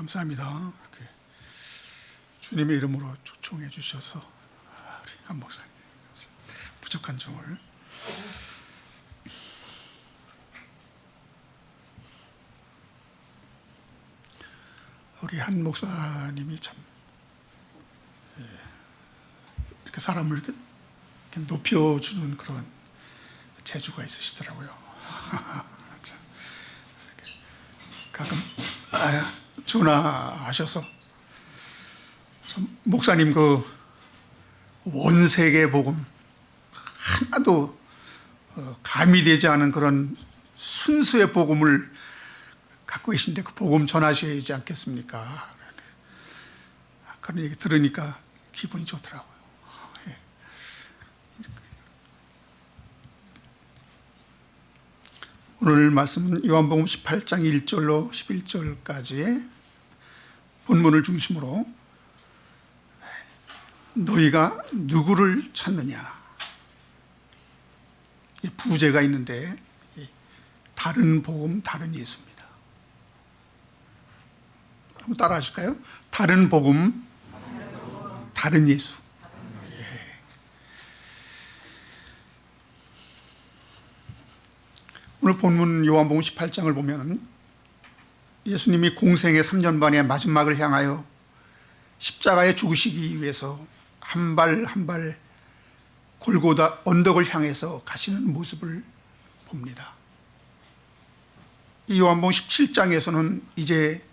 감사합니다. 이렇게 주님의 이름으로 초청해 주셔서 우리 한 목사님 부족한 종을 우리 한 목사님이 참 이렇게 사람을 이렇게 높여주는 그런 재주가 있으시더라고요. 가끔 전화하셔서 목사님 그 원세계 복음 하나도 가미되지 않은 그런 순수의 복음을 갖고 계신데 그 복음 전하셔야지 않겠습니까? 그런 얘기 들으니까 기분이 좋더라고요. 오늘 말씀은 요한복음 18장 1절로 11절까지의 본문을 중심으로 너희가 누구를 찾느냐, 부제가 있는데 다른 복음, 다른 예수입니다. 한번 따라 하실까요? 다른 복음, 다른 예수. 오늘 본문 요한복음 18장을 보면 예수님이 공생의 3년 반의 마지막을 향하여 십자가에 죽으시기 위해서 한 발 한 발 골고다 언덕을 향해서 가시는 모습을 봅니다. 이 요한복음 17장에서는 이제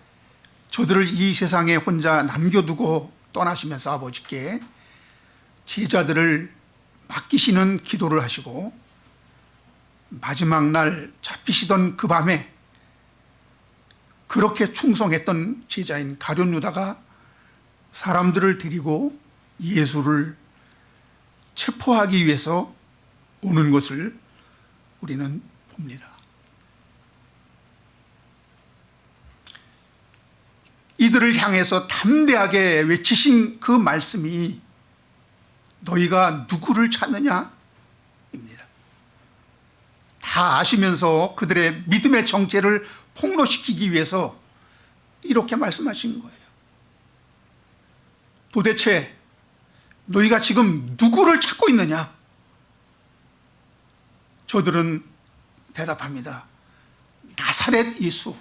저들을 이 세상에 혼자 남겨두고 떠나시면서 아버지께 제자들을 맡기시는 기도를 하시고 마지막 날 잡히시던 그 밤에 그렇게 충성했던 제자인 가룟 유다가 사람들을 데리고 예수를 체포하기 위해서 오는 것을 우리는 봅니다. 이들을 향해서 담대하게 외치신 그 말씀이 너희가 누구를 찾느냐? 다 아시면서 그들의 믿음의 정체를 폭로시키기 위해서 이렇게 말씀하신 거예요. 도대체 너희가 지금 누구를 찾고 있느냐? 저들은 대답합니다. 나사렛 예수.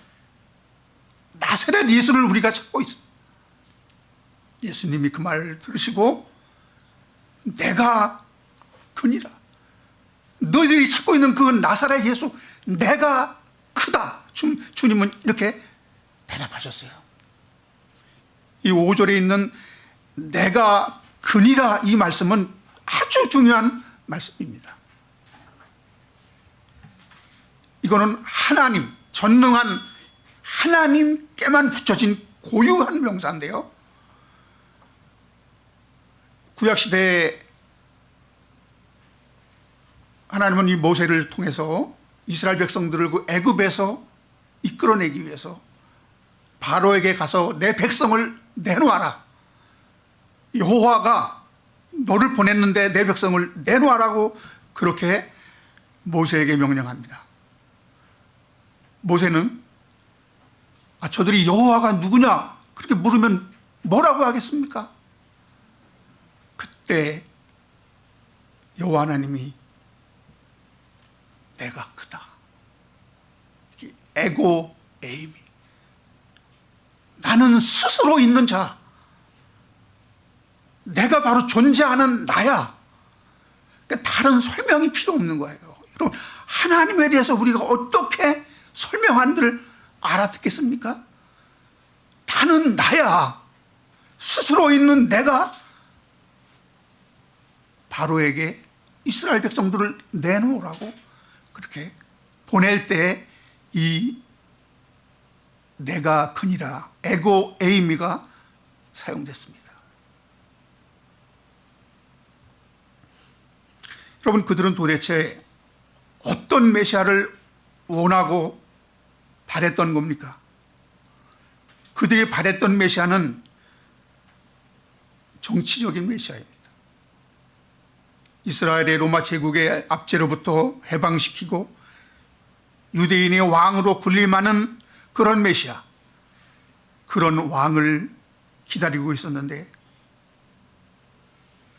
나사렛 예수를 우리가 찾고 있습니다. 예수님이 그 말을 들으시고 내가 그니라. 너희들이 찾고 있는 그 나사렛 예수, 내가 크다. 주님은 이렇게 대답하셨어요. 이 5절에 있는 내가 그니라 이 말씀은 아주 중요한 말씀입니다. 이거는 하나님, 전능한 하나님께만 붙여진 고유한 명사인데요, 구약시대에 하나님은 이 모세를 통해서 이스라엘 백성들을 그 애굽에서 이끌어내기 위해서 바로에게 가서 내 백성을 내놓아라. 여호와가 너를 보냈는데 내 백성을 내놓아라고 그렇게 모세에게 명령합니다. 모세는 저들이 여호와가 누구냐 그렇게 물으면 뭐라고 하겠습니까? 그때 여호와 하나님이 내가 크다. 에고 에이미. 나는 스스로 있는 자. 내가 바로 존재하는 나야. 그러니까 다른 설명이 필요 없는 거예요. 여러분, 하나님에 대해서 우리가 어떻게 설명한들 알아듣겠습니까? 나는 나야. 스스로 있는 내가 바로에게 이스라엘 백성들을 내놓으라고 그렇게 보낼 때 이 내가 크니라, 에고 에이미가 사용됐습니다. 여러분, 그들은 도대체 어떤 메시아를 원하고 바랬던 겁니까? 그들이 바랬던 메시아는 정치적인 메시아입니다. 이스라엘의 로마 제국의 압제로부터 해방시키고 유대인의 왕으로 군림하는 그런 메시아, 그런 왕을 기다리고 있었는데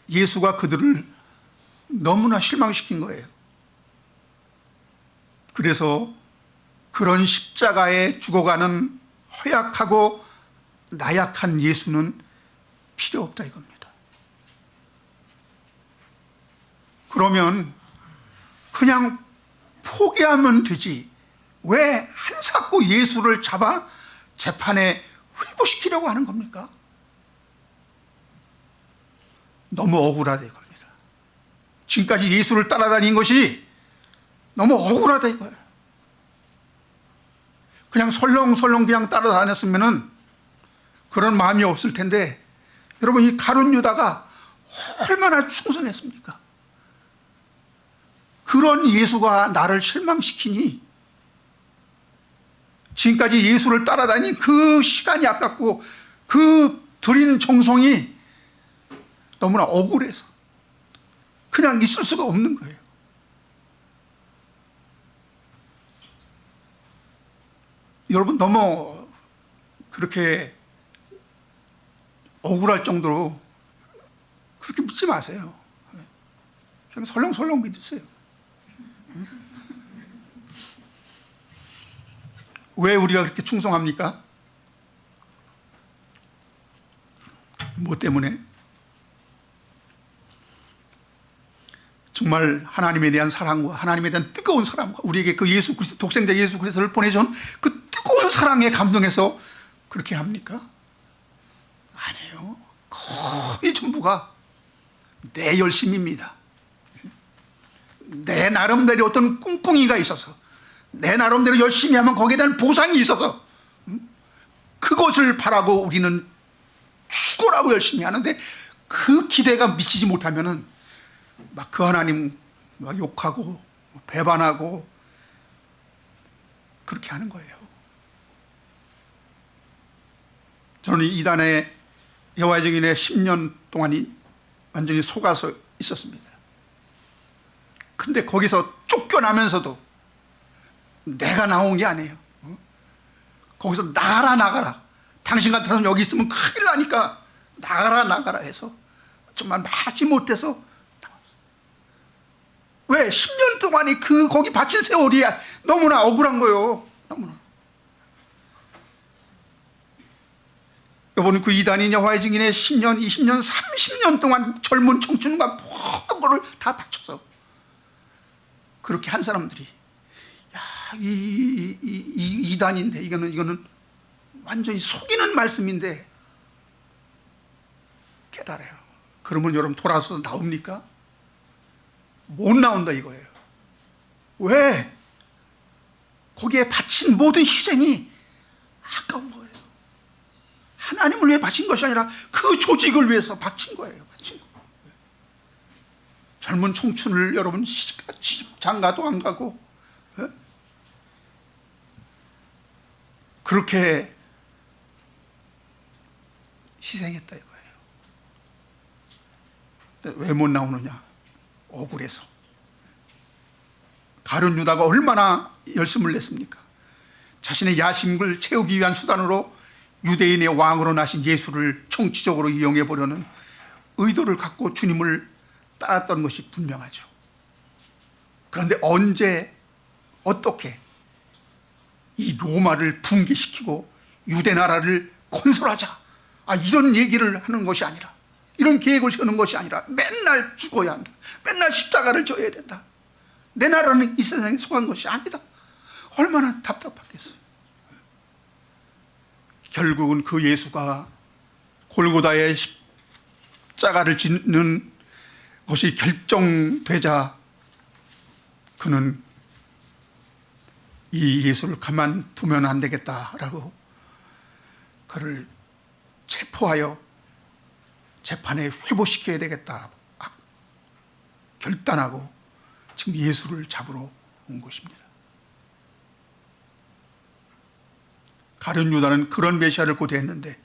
예수가 그들을 너무나 실망시킨 거예요. 그래서 그런 십자가에 죽어가는 허약하고 나약한 예수는 필요 없다 이겁니다. 그러면 그냥 포기하면 되지 왜 한사코 예수를 잡아 재판에 회부시키려고 하는 겁니까? 너무 억울하다 이겁니다. 지금까지 예수를 따라다닌 것이 너무 억울하다 이거예요. 그냥 설렁설렁 그냥 따라다녔으면 그런 마음이 없을 텐데 여러분 이 가룟 유다가 얼마나 충성했습니까? 그런 예수가 나를 실망시키니 지금까지 예수를 따라다닌 그 시간이 아깝고 그 드린 정성이 너무나 억울해서 그냥 있을 수가 없는 거예요. 여러분 너무 그렇게 억울할 정도로 그렇게 믿지 마세요. 그냥 설렁설렁 믿으세요. 왜 우리가 그렇게 충성합니까? 뭐 때문에? 정말 하나님에 대한 사랑과 하나님에 대한 뜨거운 사랑과 우리에게 그 예수 그리스도 독생자 예수 그리스도를 보내준 그 뜨거운 사랑에 감동해서 그렇게 합니까? 아니에요. 거의 전부가 내 열심입니다. 내 나름대로 어떤 꿍꿍이가 있어서 내 나름대로 열심히 하면 거기에 대한 보상이 있어서 그것을 바라고 우리는 죽으라고 열심히 하는데 그 기대가 미치지 못하면은 막 그 하나님 막 욕하고 배반하고 그렇게 하는 거예요. 저는 이단에 여호와의 증인에 10년 동안이 완전히 속아서 있었습니다. 근데 거기서 쫓겨나면서도 내가 나온 게 아니에요. 거기서 나가라 당신 같아서 여기 있으면 큰일 나니까 나가라 해서 정말 마지 못해서 왜 10년 동안이 거기 바친 세월이 너무나 억울한 거예요. 너무나. 여러분 그 이단인 여호와의 증인의 10년, 20년, 30년 동안 젊은 청춘과 모든 것을 다 바쳐서 그렇게 한 사람들이 야, 이단인데 이거는 완전히 속이는 말씀인데 깨달아요. 그러면 여러분 돌아서서 나옵니까? 못 나온다 이거예요. 왜? 거기에 바친 모든 희생이 아까운 거예요. 하나님을 위해 바친 것이 아니라 그 조직을 위해서 바친 거예요. 바친 거. 젊은 청춘을 여러분 장가도 안 가고 그렇게 희생했다 이거예요. 왜 못 나오느냐? 억울해서. 가룟 유다가 얼마나 열심을 냈습니까? 자신의 야심을 채우기 위한 수단으로 유대인의 왕으로 나신 예수를 정치적으로 이용해 보려는 의도를 갖고 주님을 따랐던 것이 분명하죠. 그런데 언제 어떻게 이 로마를 붕괴시키고 유대 나라를 건설하자 이런 얘기를 하는 것이 아니라 이런 계획을 세우는 것이 아니라 맨날 죽어야 한다. 맨날 십자가를 져야 된다. 내 나라는 이 세상에 속한 것이 아니다. 얼마나 답답하겠어요. 결국은 그 예수가 골고다의 십자가를 짓는 것이 결정되자 그는 이 예수를 가만두면 안 되겠다라고 그를 체포하여 재판에 회부시켜야 되겠다 결단하고 지금 예수를 잡으러 온 것입니다. 가룟 유다는 그런 메시아를 고대했는데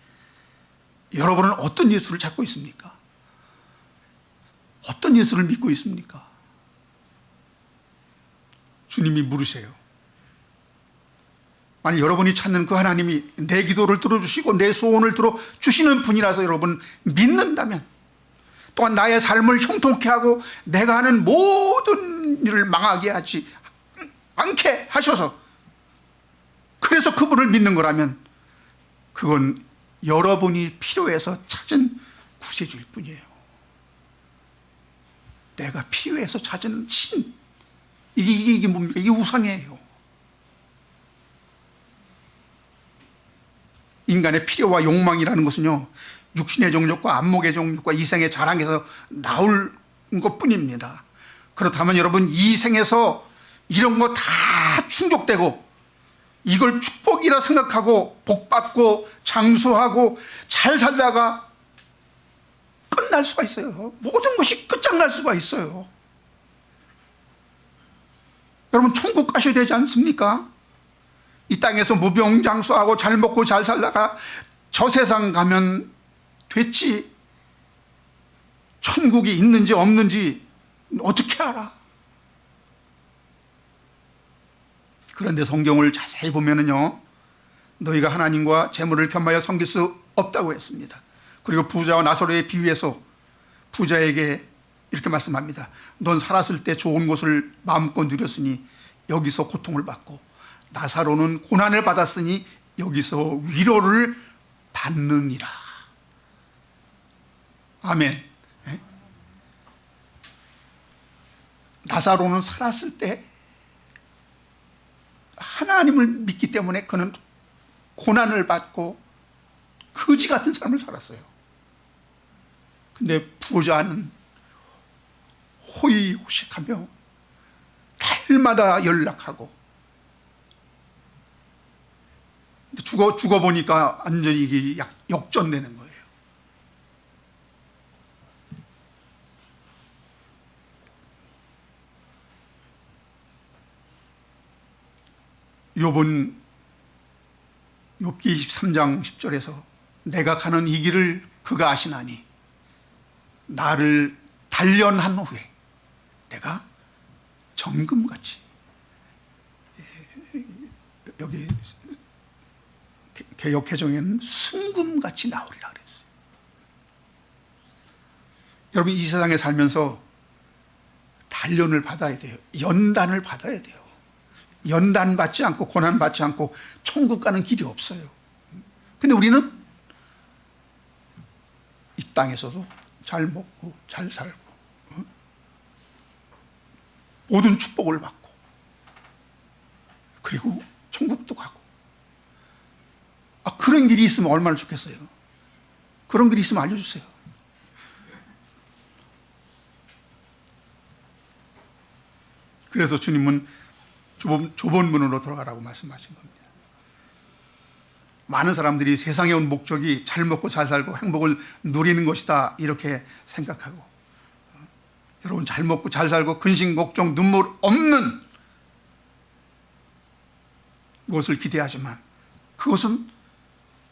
여러분은 어떤 예수를 찾고 있습니까? 어떤 예수를 믿고 있습니까? 주님이 물으세요. 만약 여러분이 찾는 그 하나님이 내 기도를 들어주시고 내 소원을 들어주시는 분이라서 여러분 믿는다면, 또한 나의 삶을 형통케 하고 내가 하는 모든 일을 망하게 하지 않게 하셔서 그래서 그분을 믿는 거라면 그건 여러분이 필요해서 찾은 구세주일 뿐이에요. 내가 필요해서 찾은 신, 이게 뭡니까? 이게 우상이에요. 인간의 필요와 욕망이라는 것은요, 육신의 정욕과 안목의 정욕과 이 생의 자랑에서 나올 것뿐입니다. 그렇다면 여러분, 이 생에서 이런 거 다 충족되고 이걸 축복이라 생각하고 복받고 장수하고 잘 살다가 끝날 수가 있어요. 모든 것이 끝장날 수가 있어요. 여러분, 천국 가셔야 되지 않습니까? 이 땅에서 무병장수하고 잘 먹고 잘 살다가 저 세상 가면 됐지, 천국이 있는지 없는지 어떻게 알아? 그런데 성경을 자세히 보면은요, 너희가 하나님과 재물을 겸하여 섬길 수 없다고 했습니다. 그리고 부자와 나사로의 비유에서 부자에게 이렇게 말씀합니다. 넌 살았을 때 좋은 것을 마음껏 누렸으니 여기서 고통을 받고, 나사로는 고난을 받았으니 여기서 위로를 받느니라. 아멘. 나사로는 살았을 때 하나님을 믿기 때문에 그는 고난을 받고 거지 같은 삶을 살았어요. 근데 부자는 호의호식하며 날마다 연락하고, 죽어보니까 완전히 이게 역전되는 거예요. 욥은 욥기 23장 10절에서 내가 가는 이 길을 그가 아시나니 나를 단련한 후에 내가 정금같이, 여기 개역개정에는 순금같이 나오리라 그랬어요. 여러분, 이 세상에 살면서 단련을 받아야 돼요. 연단을 받아야 돼요. 연단 받지 않고 고난 받지 않고 천국 가는 길이 없어요. 근데 우리는 이 땅에서도 잘 먹고 잘 살고 모든 축복을 받고 그리고 천국도 가고, 그런 길이 있으면 얼마나 좋겠어요. 그런 길이 있으면 알려주세요. 그래서 주님은 좁은 문으로 들어가라고 말씀하신 겁니다. 많은 사람들이 세상에 온 목적이 잘 먹고 잘 살고 행복을 누리는 것이다 이렇게 생각하고, 여러분, 잘 먹고 잘 살고 근심 걱정 눈물 없는 것을 기대하지만 그것은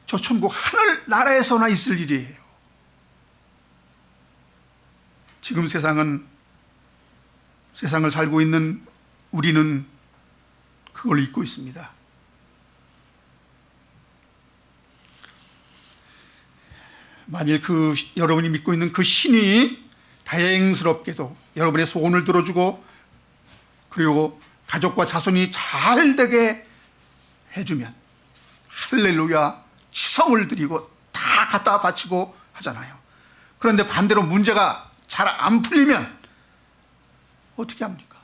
저 천국 하늘 나라에서나 있을 일이에요. 지금 세상을 살고 있는 우리는 그걸 잊고 있습니다. 만일 여러분이 믿고 있는 그 신이 다행스럽게도 여러분의 소원을 들어주고 그리고 가족과 자손이 잘 되게 해주면 할렐루야 치성을 드리고 다 갖다 바치고 하잖아요. 그런데 반대로 문제가 잘 안 풀리면 어떻게 합니까?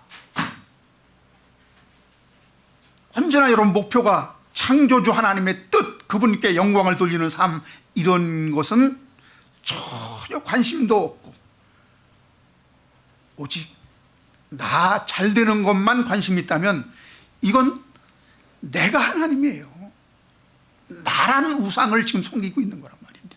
언제나 여러분 목표가 창조주 하나님의 뜻, 그분께 영광을 돌리는 삶, 이런 것은 전혀 관심도 없고 오직 나 잘 되는 것만 관심이 있다면 이건 내가 하나님이에요. 나란 우상을 지금 섬기고 있는 거란 말입니다.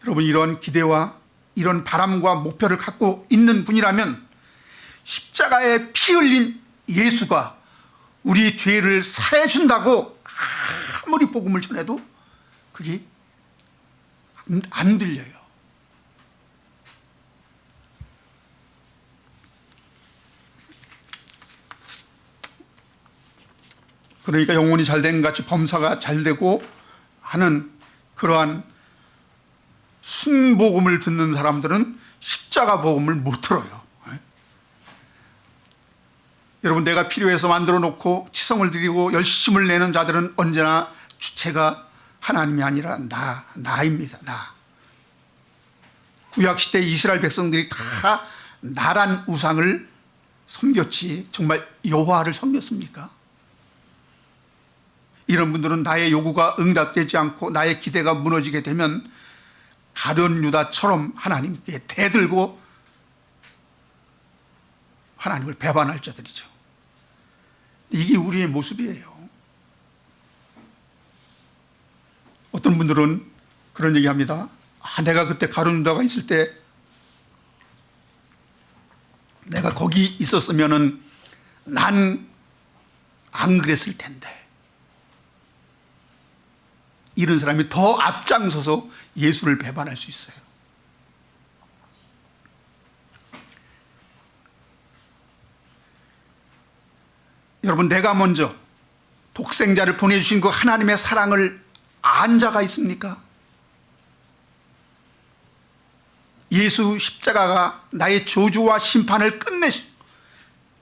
여러분, 이런 기대와 이런 바람과 목표를 갖고 있는 분이라면 십자가에 피 흘린 예수가 우리 죄를 사해 준다고 아무리 복음을 전해도 그게 안 들려요. 그러니까 영혼이 잘된 것 같이 범사가 잘되고 하는 그러한 순복음을 듣는 사람들은 십자가 복음을 못 들어요. 여러분, 내가 필요해서 만들어 놓고 치성을 드리고 열심을 내는 자들은 언제나 주체가 하나님이 아니라 나입니다. 나. 구약시대 이스라엘 백성들이 다 나란 우상을 섬겼지 정말 여호와를 섬겼습니까? 이런 분들은 나의 요구가 응답되지 않고 나의 기대가 무너지게 되면 가룟 유다처럼 하나님께 대들고 하나님을 배반할 자들이죠. 이게 우리의 모습이에요. 어떤 분들은 그런 얘기합니다. 내가 그때 가룟 유다가 있을 때 내가 거기 있었으면은 난 안 그랬을 텐데. 이런 사람이 더 앞장서서 예수를 배반할 수 있어요. 여러분, 내가 먼저 독생자를 보내주신 그 하나님의 사랑을 안 자가 있습니까? 예수 십자가가 나의 저주와 심판을 끝내시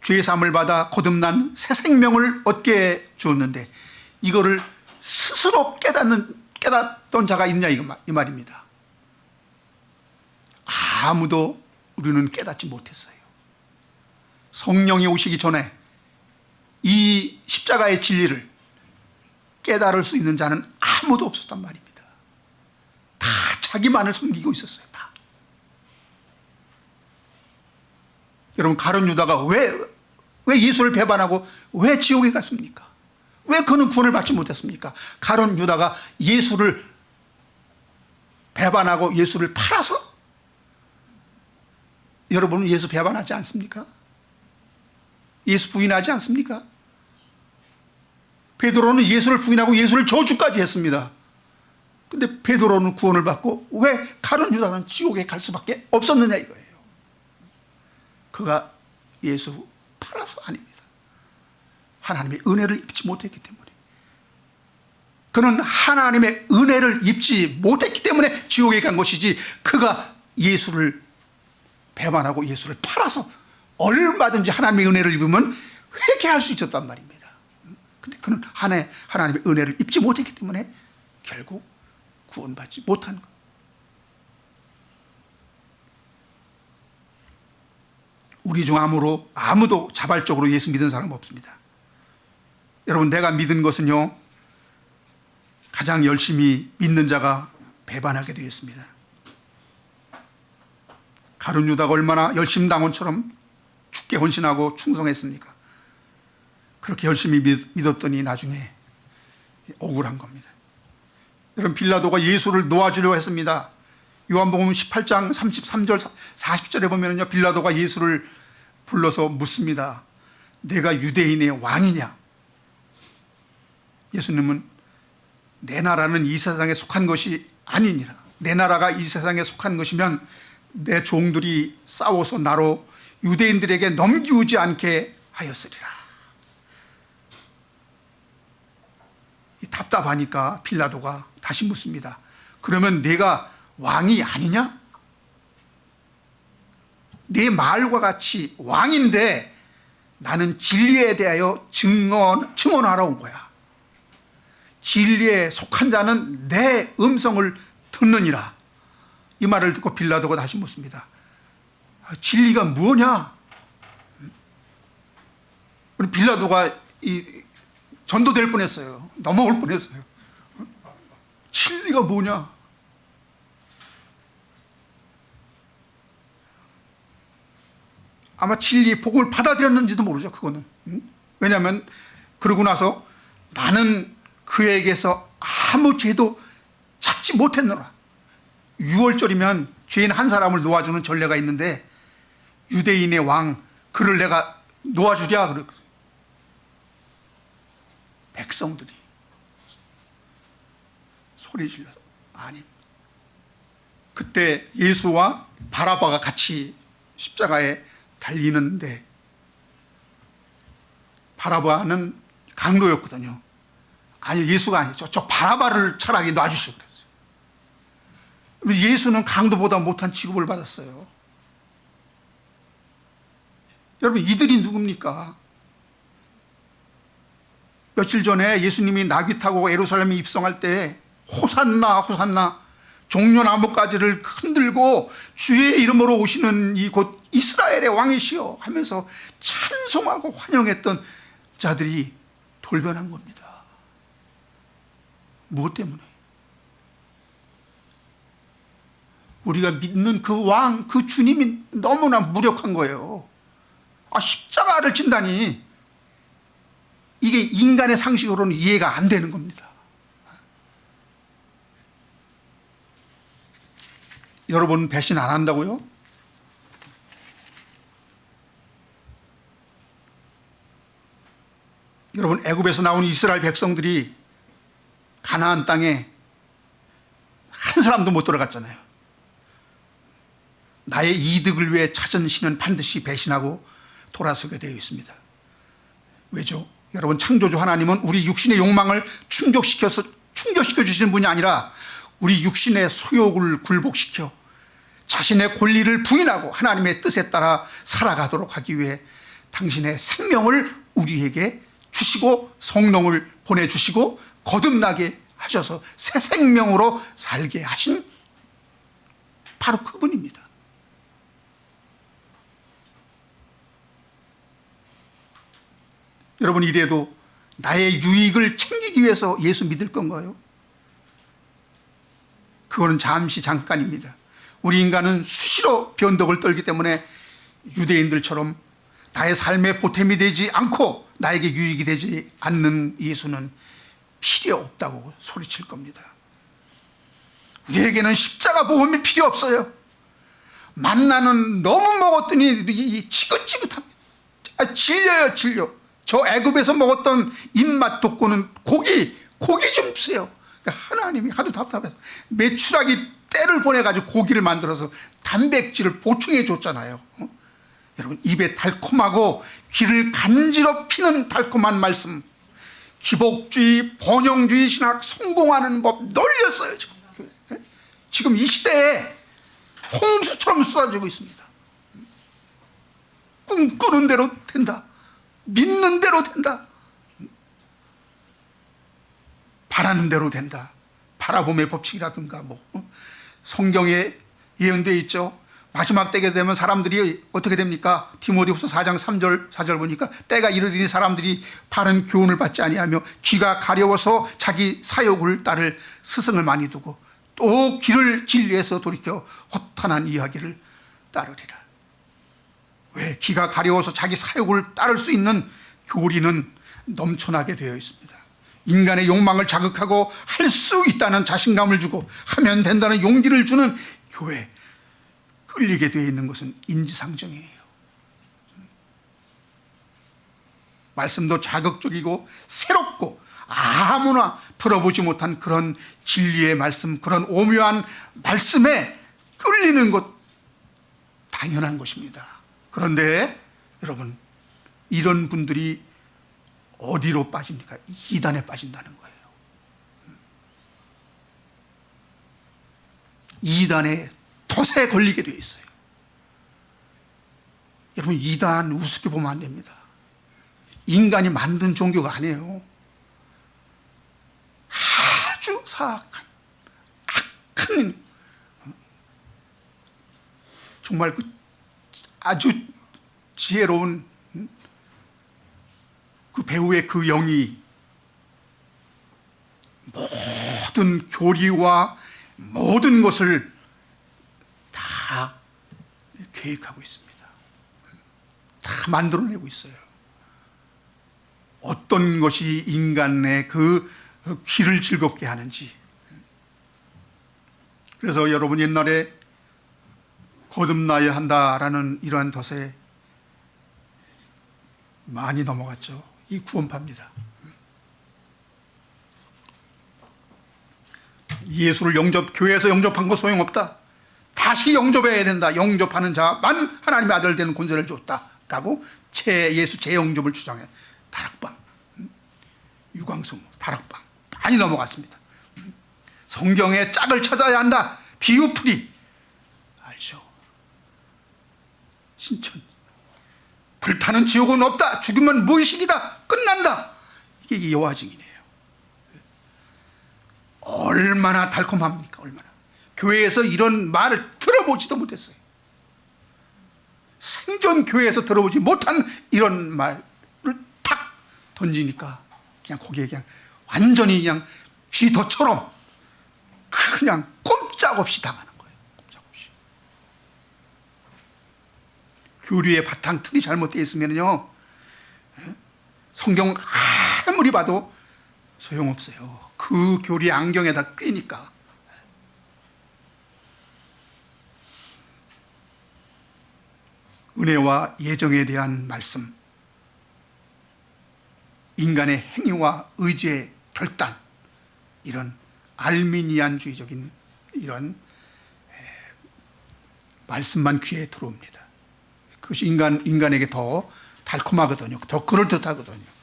죄사함을 받아 거듭난 새 생명을 얻게 주었는데 이거를 스스로 깨닫던 자가 있냐 이 말입니다. 아무도 우리는 깨닫지 못했어요. 성령이 오시기 전에 이 십자가의 진리를 깨달을 수 있는 자는 아무도 없었단 말입니다. 다 자기만을 섬기고 있었어요. 다. 여러분, 가룟 유다가 왜 예수를 배반하고 왜 지옥에 갔습니까? 왜 그는 구원을 받지 못했습니까? 가룟 유다가 예수를 배반하고 예수를 팔아서? 여러분은 예수 배반하지 않습니까? 예수 부인하지 않습니까? 베드로는 예수를 부인하고 예수를 저주까지 했습니다. 근데 베드로는 구원을 받고 왜 가룟 유다는 지옥에 갈 수밖에 없었느냐 이거예요. 그가 예수 팔아서 아닙니다. 하나님의 은혜를 입지 못했기 때문에. 그는 하나님의 은혜를 입지 못했기 때문에 지옥에 간 것이지 그가 예수를 배반하고 예수를 팔아서 얼마든지 하나님의 은혜를 입으면 회개할 수 있었단 말입니다. 근데 그는 하나님의 은혜를 입지 못했기 때문에 결국 구원받지 못한 것. 우리 중 아무도 자발적으로 예수 믿은 사람 없습니다. 여러분, 내가 믿은 것은요, 가장 열심히 믿는 자가 배반하게 되었습니다. 가룟 유다가 얼마나 열심당원처럼 죽게 헌신하고 충성했습니까? 그렇게 열심히 믿었더니 나중에 억울한 겁니다. 여러분, 빌라도가 예수를 놓아주려 했습니다. 요한복음 18장 33절 40절에 보면요, 빌라도가 예수를 불러서 묻습니다. 내가 유대인의 왕이냐? 예수님은 내 나라는 이 세상에 속한 것이 아니니라. 내 나라가 이 세상에 속한 것이면 내 종들이 싸워서 나로 유대인들에게 넘기우지 않게 하였으리라. 답답하니까 빌라도가 다시 묻습니다. 그러면 내가 왕이 아니냐? 내 말과 같이 왕인데 나는 진리에 대하여 증언하러 온 거야. 진리에 속한 자는 내 음성을 듣느니라. 이 말을 듣고 빌라도가 다시 묻습니다. 진리가 뭐냐? 빌라도가 전도될 뻔했어요. 넘어올 뻔했어요. 진리가 뭐냐? 아마 진리 복음을 받아들였는지도 모르죠. 그거는. 왜냐하면 그러고 나서 나는 그에게서 아무 죄도 찾지 못했노라. 6월절이면 죄인 한 사람을 놓아주는 전례가 있는데 유대인의 왕 그를 내가 놓아주랴. 백성들이 소리 질러서 아니. 그때 예수와 바라바가 같이 십자가에 달리는데 바라바는 강도였거든요. 아니, 예수가 아니죠. 저 바라바를 차라리 놔주시고 그랬어요. 예수는 강도보다 못한 취급을 받았어요. 여러분, 이들이 누굽니까? 며칠 전에 예수님이 나귀 타고 예루살렘에 입성할 때 호산나 호산나 종려나무가지를 흔들고 주의 이름으로 오시는 이 곧 이스라엘의 왕이시여 하면서 찬송하고 환영했던 자들이 돌변한 겁니다. 무엇 때문에? 우리가 믿는 그 왕, 그 주님이 너무나 무력한 거예요. 십자가를 진다니 이게 인간의 상식으로는 이해가 안 되는 겁니다. 여러분, 배신 안 한다고요? 여러분, 애굽에서 나온 이스라엘 백성들이 가나안 땅에 한 사람도 못 들어갔잖아요. 나의 이득을 위해 찾은 신은 반드시 배신하고 돌아서게 되어 있습니다. 왜죠? 여러분, 창조주 하나님은 우리 육신의 욕망을 충족시켜 주시는 분이 아니라 우리 육신의 소욕을 굴복시켜 자신의 권리를 부인하고 하나님의 뜻에 따라 살아가도록 하기 위해 당신의 생명을 우리에게 주시고 성령을 보내주시고 거듭나게 하셔서 새 생명으로 살게 하신 바로 그분입니다. 여러분, 이래도 나의 유익을 챙기기 위해서 예수 믿을 건가요? 그거는 잠시 잠깐입니다. 우리 인간은 수시로 변덕을 떨기 때문에 유대인들처럼 나의 삶에 보탬이 되지 않고 나에게 유익이 되지 않는 예수는 필요 없다고 소리칠 겁니다. 우리에게는 십자가 보험이 필요 없어요. 만나는 너무 먹었더니 지긋지긋합니다. 질려요, 질려. 저 애굽에서 먹었던 입맛 돋구는 고기 좀 주세요. 하나님이 하도 답답해서 메추라기 떼를 보내가지고 고기를 만들어서 단백질을 보충해 줬잖아요. 여러분, 입에 달콤하고 귀를 간지럽히는 달콤한 말씀, 기복주의, 번영주의 신학 성공하는 법 널렸어요. 지금 이 시대에 홍수처럼 쏟아지고 있습니다. 꿈꾸는 대로 된다. 믿는 대로 된다. 바라는 대로 된다. 바라봄의 법칙이라든가 성경에 예언되어 있죠. 마지막 때가 되면 사람들이 어떻게 됩니까? 디모데후서 4장 4절 보니까 때가 이르리니 사람들이 바른 교훈을 받지 아니하며 귀가 가려워서 자기 사욕을 따를 스승을 많이 두고 또 귀를 진리에서 돌이켜 허탄한 이야기를 따르리라. 왜? 귀가 가려워서 자기 사욕을 따를 수 있는 교리는 넘쳐나게 되어 있습니다. 인간의 욕망을 자극하고 할 수 있다는 자신감을 주고 하면 된다는 용기를 주는 교회, 끌리게 되어 있는 것은 인지상정이에요. 말씀도 자극적이고 새롭고 아무나 들어보지 못한 그런 진리의 말씀, 그런 오묘한 말씀에 끌리는 것 당연한 것입니다. 그런데 여러분, 이런 분들이 어디로 빠집니까? 이단에 빠진다는 거예요. 이단에 덫에 걸리게 되어 있어요. 여러분, 이단 우습게 보면 안 됩니다. 인간이 만든 종교가 아니에요. 아주 사악한, 악한, 정말 아주 지혜로운 그 배우의 그 영이 모든 교리와 모든 것을 다 계획하고 있습니다. 다 만들어내고 있어요. 어떤 것이 인간의 그 귀를 즐겁게 하는지. 그래서 여러분, 옛날에 거듭나야 한다라는 이러한 덫에 많이 넘어갔죠. 이 구원파입니다. 예수를 교회에서 영접한 거 소용없다. 다시 영접해야 된다. 영접하는 자만 하나님의 아들 되는 권세를 줬다라고 예수 재영접을 주장해. 다락방. 유광수무, 다락방 많이 넘어갔습니다. 성경의 짝을 찾아야 한다. 비유풀이 알죠. 신천, 불타는 지옥은 없다. 죽으면 무의식이다. 끝난다. 이게 여호와증이네요. 얼마나 달콤합니까? 얼마나. 교회에서 이런 말을 들어보지도 못했어요. 생전 교회에서 들어보지 못한 이런 말을 탁 던지니까 그냥 거기에 그냥 완전히 그냥 쥐덫처럼 그냥 꼼짝없이 당하는 거예요. 꼼짝없이. 교리의 바탕 틀이 잘못되어 있으면요, 성경 아무리 봐도 소용없어요. 그 교리 안경에다 꿰니까. 은혜와 예정에 대한 말씀, 인간의 행위와 의지의 결단, 이런 알미니안주의적인 이런 말씀만 귀에 들어옵니다. 그것이 인간에게 더 달콤하거든요. 더 그럴듯하거든요.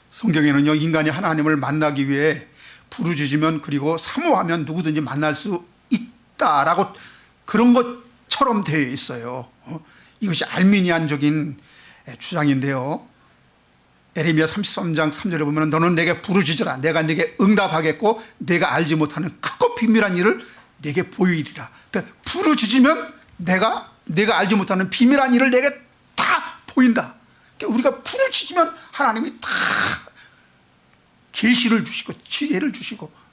성경에는요, 인간이 하나님을 만나기 위해 부르짖으면 그리고 사모하면 누구든지 만날 수 있다라고 그런 것처럼 되어 있어요. 이것이 알미니안적인 주장인데요. 에레미야 33장 3절에 보면 너는 내게 부르짖으라. 내가 내게 응답하겠고 내가 알지 못하는 크고 비밀한 일을 내게 보이리라. 그러니까 부르짖으면 내가 알지 못하는 비밀한 일을 내게 다 보인다. 그러니까 우리가 부르짖으면 하나님이 다 계시를 주시고 지혜를 주시고.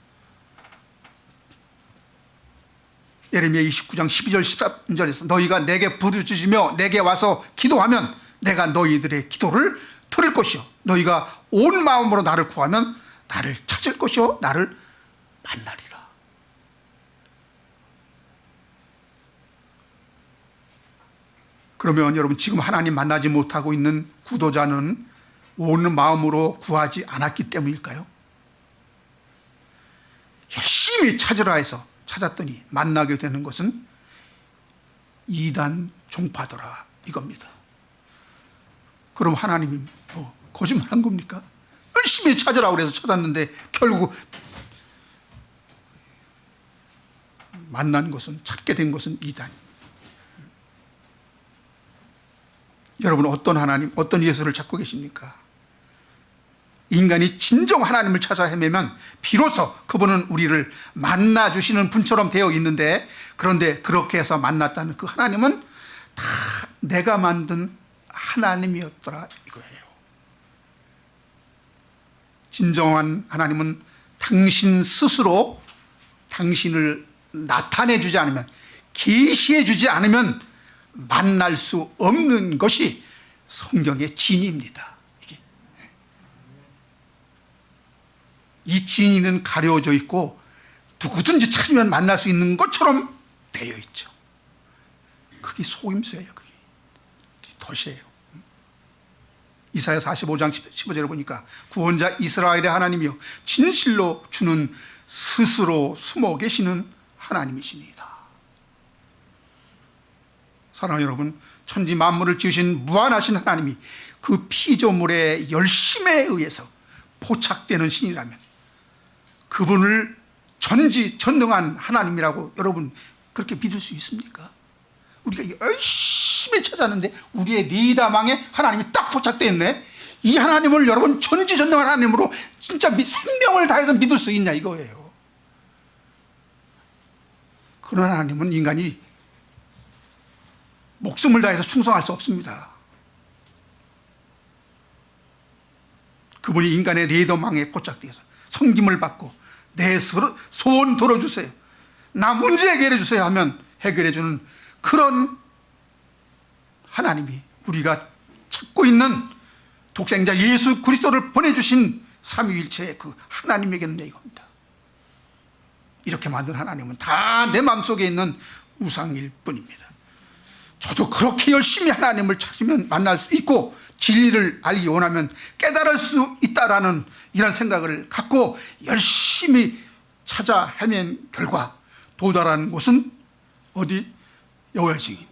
예레미야 29장 12절 13절에서 너희가 내게 부르짖으며 내게 와서 기도하면 내가 너희들의 기도를 들을 것이요 너희가 온 마음으로 나를 구하면 나를 찾을 것이요 나를 만나리라. 그러면 여러분, 지금 하나님 만나지 못하고 있는 구도자는 온 마음으로 구하지 않았기 때문일까요? 열심히 찾으라 해서 찾았더니 만나게 되는 것은 이단 종파더라 이겁니다. 그럼 하나님이 뭐 거짓말한 겁니까? 열심히 찾으라고 그래서 찾았는데 결국 만난 것은, 찾게 된 것은 이단. 여러분, 어떤 하나님, 어떤 예수를 찾고 계십니까? 인간이 진정 하나님을 찾아 헤매면 비로소 그분은 우리를 만나주시는 분처럼 되어 있는데, 그런데 그렇게 해서 만났다는 그 하나님은 다 내가 만든 하나님이었더라 이거예요. 진정한 하나님은 당신 스스로 당신을 나타내 주지 않으면, 계시해 주지 않으면 만날 수 없는 것이 성경의 진리입니다. 이 진리는 가려져 있고 누구든지 찾으면 만날 수 있는 것처럼 되어 있죠. 그게 속임수예요. 그게 덫이에요. 이사야 45장 15절에 보니까 구원자 이스라엘의 하나님이여 진실로 주는 스스로 숨어 계시는 하나님이십니다. 사랑하는 여러분, 천지 만물을 지으신 무한하신 하나님이 그 피조물의 열심에 의해서 포착되는 신이라면 그분을 전지전능한 하나님이라고 여러분 그렇게 믿을 수 있습니까? 우리가 열심히 찾았는데 우리의 리다망에 하나님이 딱 포착되어 있네. 이 하나님을 여러분 전지전능한 하나님으로 진짜 생명을 다해서 믿을 수 있냐 이거예요. 그런 하나님은 인간이 목숨을 다해서 충성할 수 없습니다. 그분이 인간의 리더망에 포착되어서 섬김을 받고 내 소원 들어주세요, 나 문제 해결해 주세요 하면 해결해 주는 그런 하나님이 우리가 찾고 있는 독생자 예수 그리스도를 보내주신 삼위일체의 그 하나님에게는 이겁니다. 이렇게 만든 하나님은 다 내 마음속에 있는 우상일 뿐입니다. 저도 그렇게 열심히 하나님을 찾으면 만날 수 있고 진리를 알기 원하면 깨달을 수 있다라는 이런 생각을 갖고 열심히 찾아 헤맨 결과 도달한 곳은 어디? 여호와의 증인.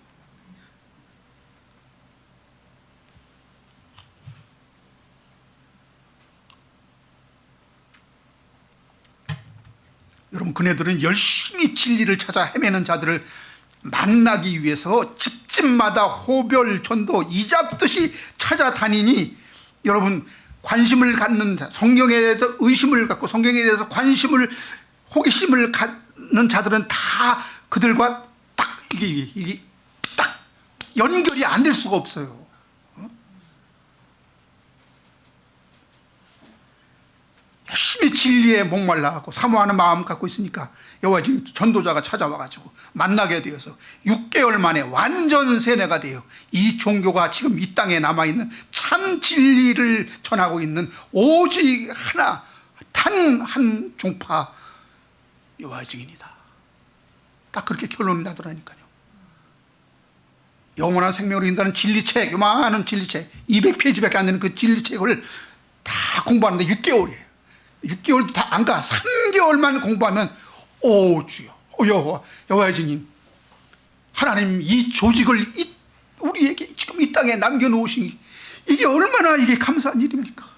여러분, 그네들은 열심히 진리를 찾아 헤매는 자들을 만나기 위해서 집집마다 호별 전도 이잡듯이 찾아다니니, 여러분, 관심을 갖는 자, 성경에 대해서 의심을 갖고 성경에 대해서 관심을, 호기심을 갖는 자들은 다 그들과 딱 이게 딱 연결이 안 될 수가 없어요. 열심히 진리에 목말라하고 사모하는 마음 갖고 있으니까 여호와 지금 전도자가 찾아와가지고 만나게 되어서 6개월 만에 완전 세뇌가 돼요. 이 종교가 지금 이 땅에 남아있는 참 진리를 전하고 있는 오직 하나, 단 한 종파 여호와 증인이다. 딱 그렇게 결론이 나더라니까요. 영원한 생명으로 인도하는 진리책, 요만한 진리책 200페이지밖에 안 되는 그 진리책을 다 공부하는데 6개월이에요. 6개월도 다 안 가. 3개월만 공부하면, 오 주여, 여호와의 증인, 하나님 이 조직을 우리에게 지금 이 땅에 남겨놓으신 이게 얼마나 이게 감사한 일입니까?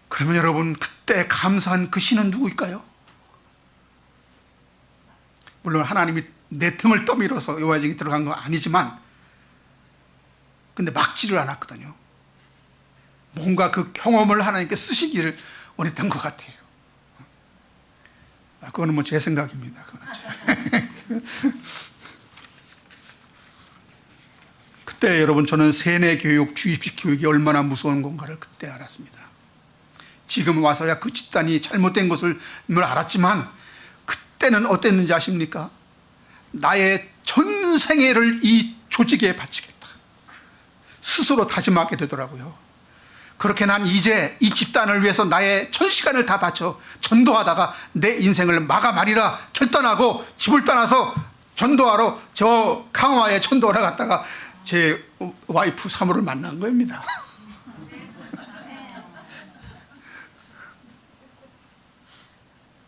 그러면 여러분, 그때 감사한 그 신은 누구일까요? 물론 하나님이 내 등을 떠밀어서 여호와의 증인이 들어간 건 아니지만, 근데 막지를 않았거든요. 뭔가 그 경험을 하나님께 쓰시기를 원했던 것 같아요. 그거는 뭐 제 생각입니다. 그때 여러분, 저는 세뇌 교육, 주입식 교육이 얼마나 무서운 건가를 그때 알았습니다. 지금 와서야 그 집단이 잘못된 것을 알았지만, 그때는 어땠는지 아십니까? 나의 전생애를 이 조직에 바치겠다 스스로 다짐하게 되더라고요. 그렇게 난 이제 이 집단을 위해서 나의 1000시간을 다 바쳐 전도하다가 내 인생을 마감하리라 결단하고 집을 떠나서 전도하러 저 강화에 전도하러 갔다가 제 와이프 사모를 만난 겁니다.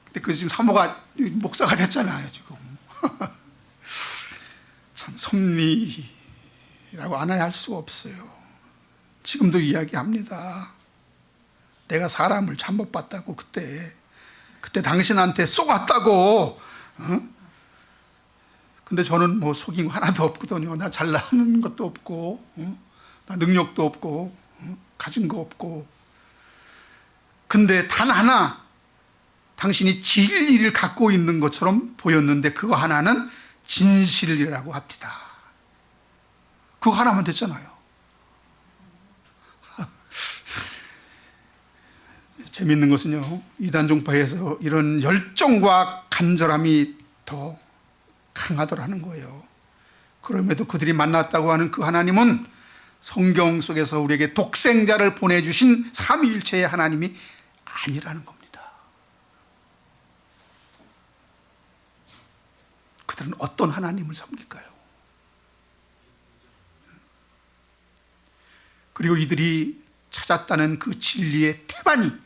근데 그 지금 사모가 목사가 됐잖아요, 지금. 참 섭리라고 안 해야 할 수가 없어요. 지금도 이야기합니다. 내가 사람을 잘못 봤다고, 그때 당신한테 쏘았다고. 근데 저는 뭐 속인 거 하나도 없거든요. 나 잘나는 것도 없고, 나 능력도 없고, 가진 거 없고. 근데 단 하나, 당신이 진리를 갖고 있는 것처럼 보였는데 그거 하나는 진실이라고 합니다. 그거 하나만 됐잖아요. 재미있는 것은요, 이단 종파에서 이런 열정과 간절함이 더 강하더라는 거예요. 그럼에도 그들이 만났다고 하는 그 하나님은 성경 속에서 우리에게 독생자를 보내주신 삼위일체의 하나님이 아니라는 겁니다. 그들은 어떤 하나님을 섬길까요? 그리고 이들이 찾았다는 그 진리의 태반이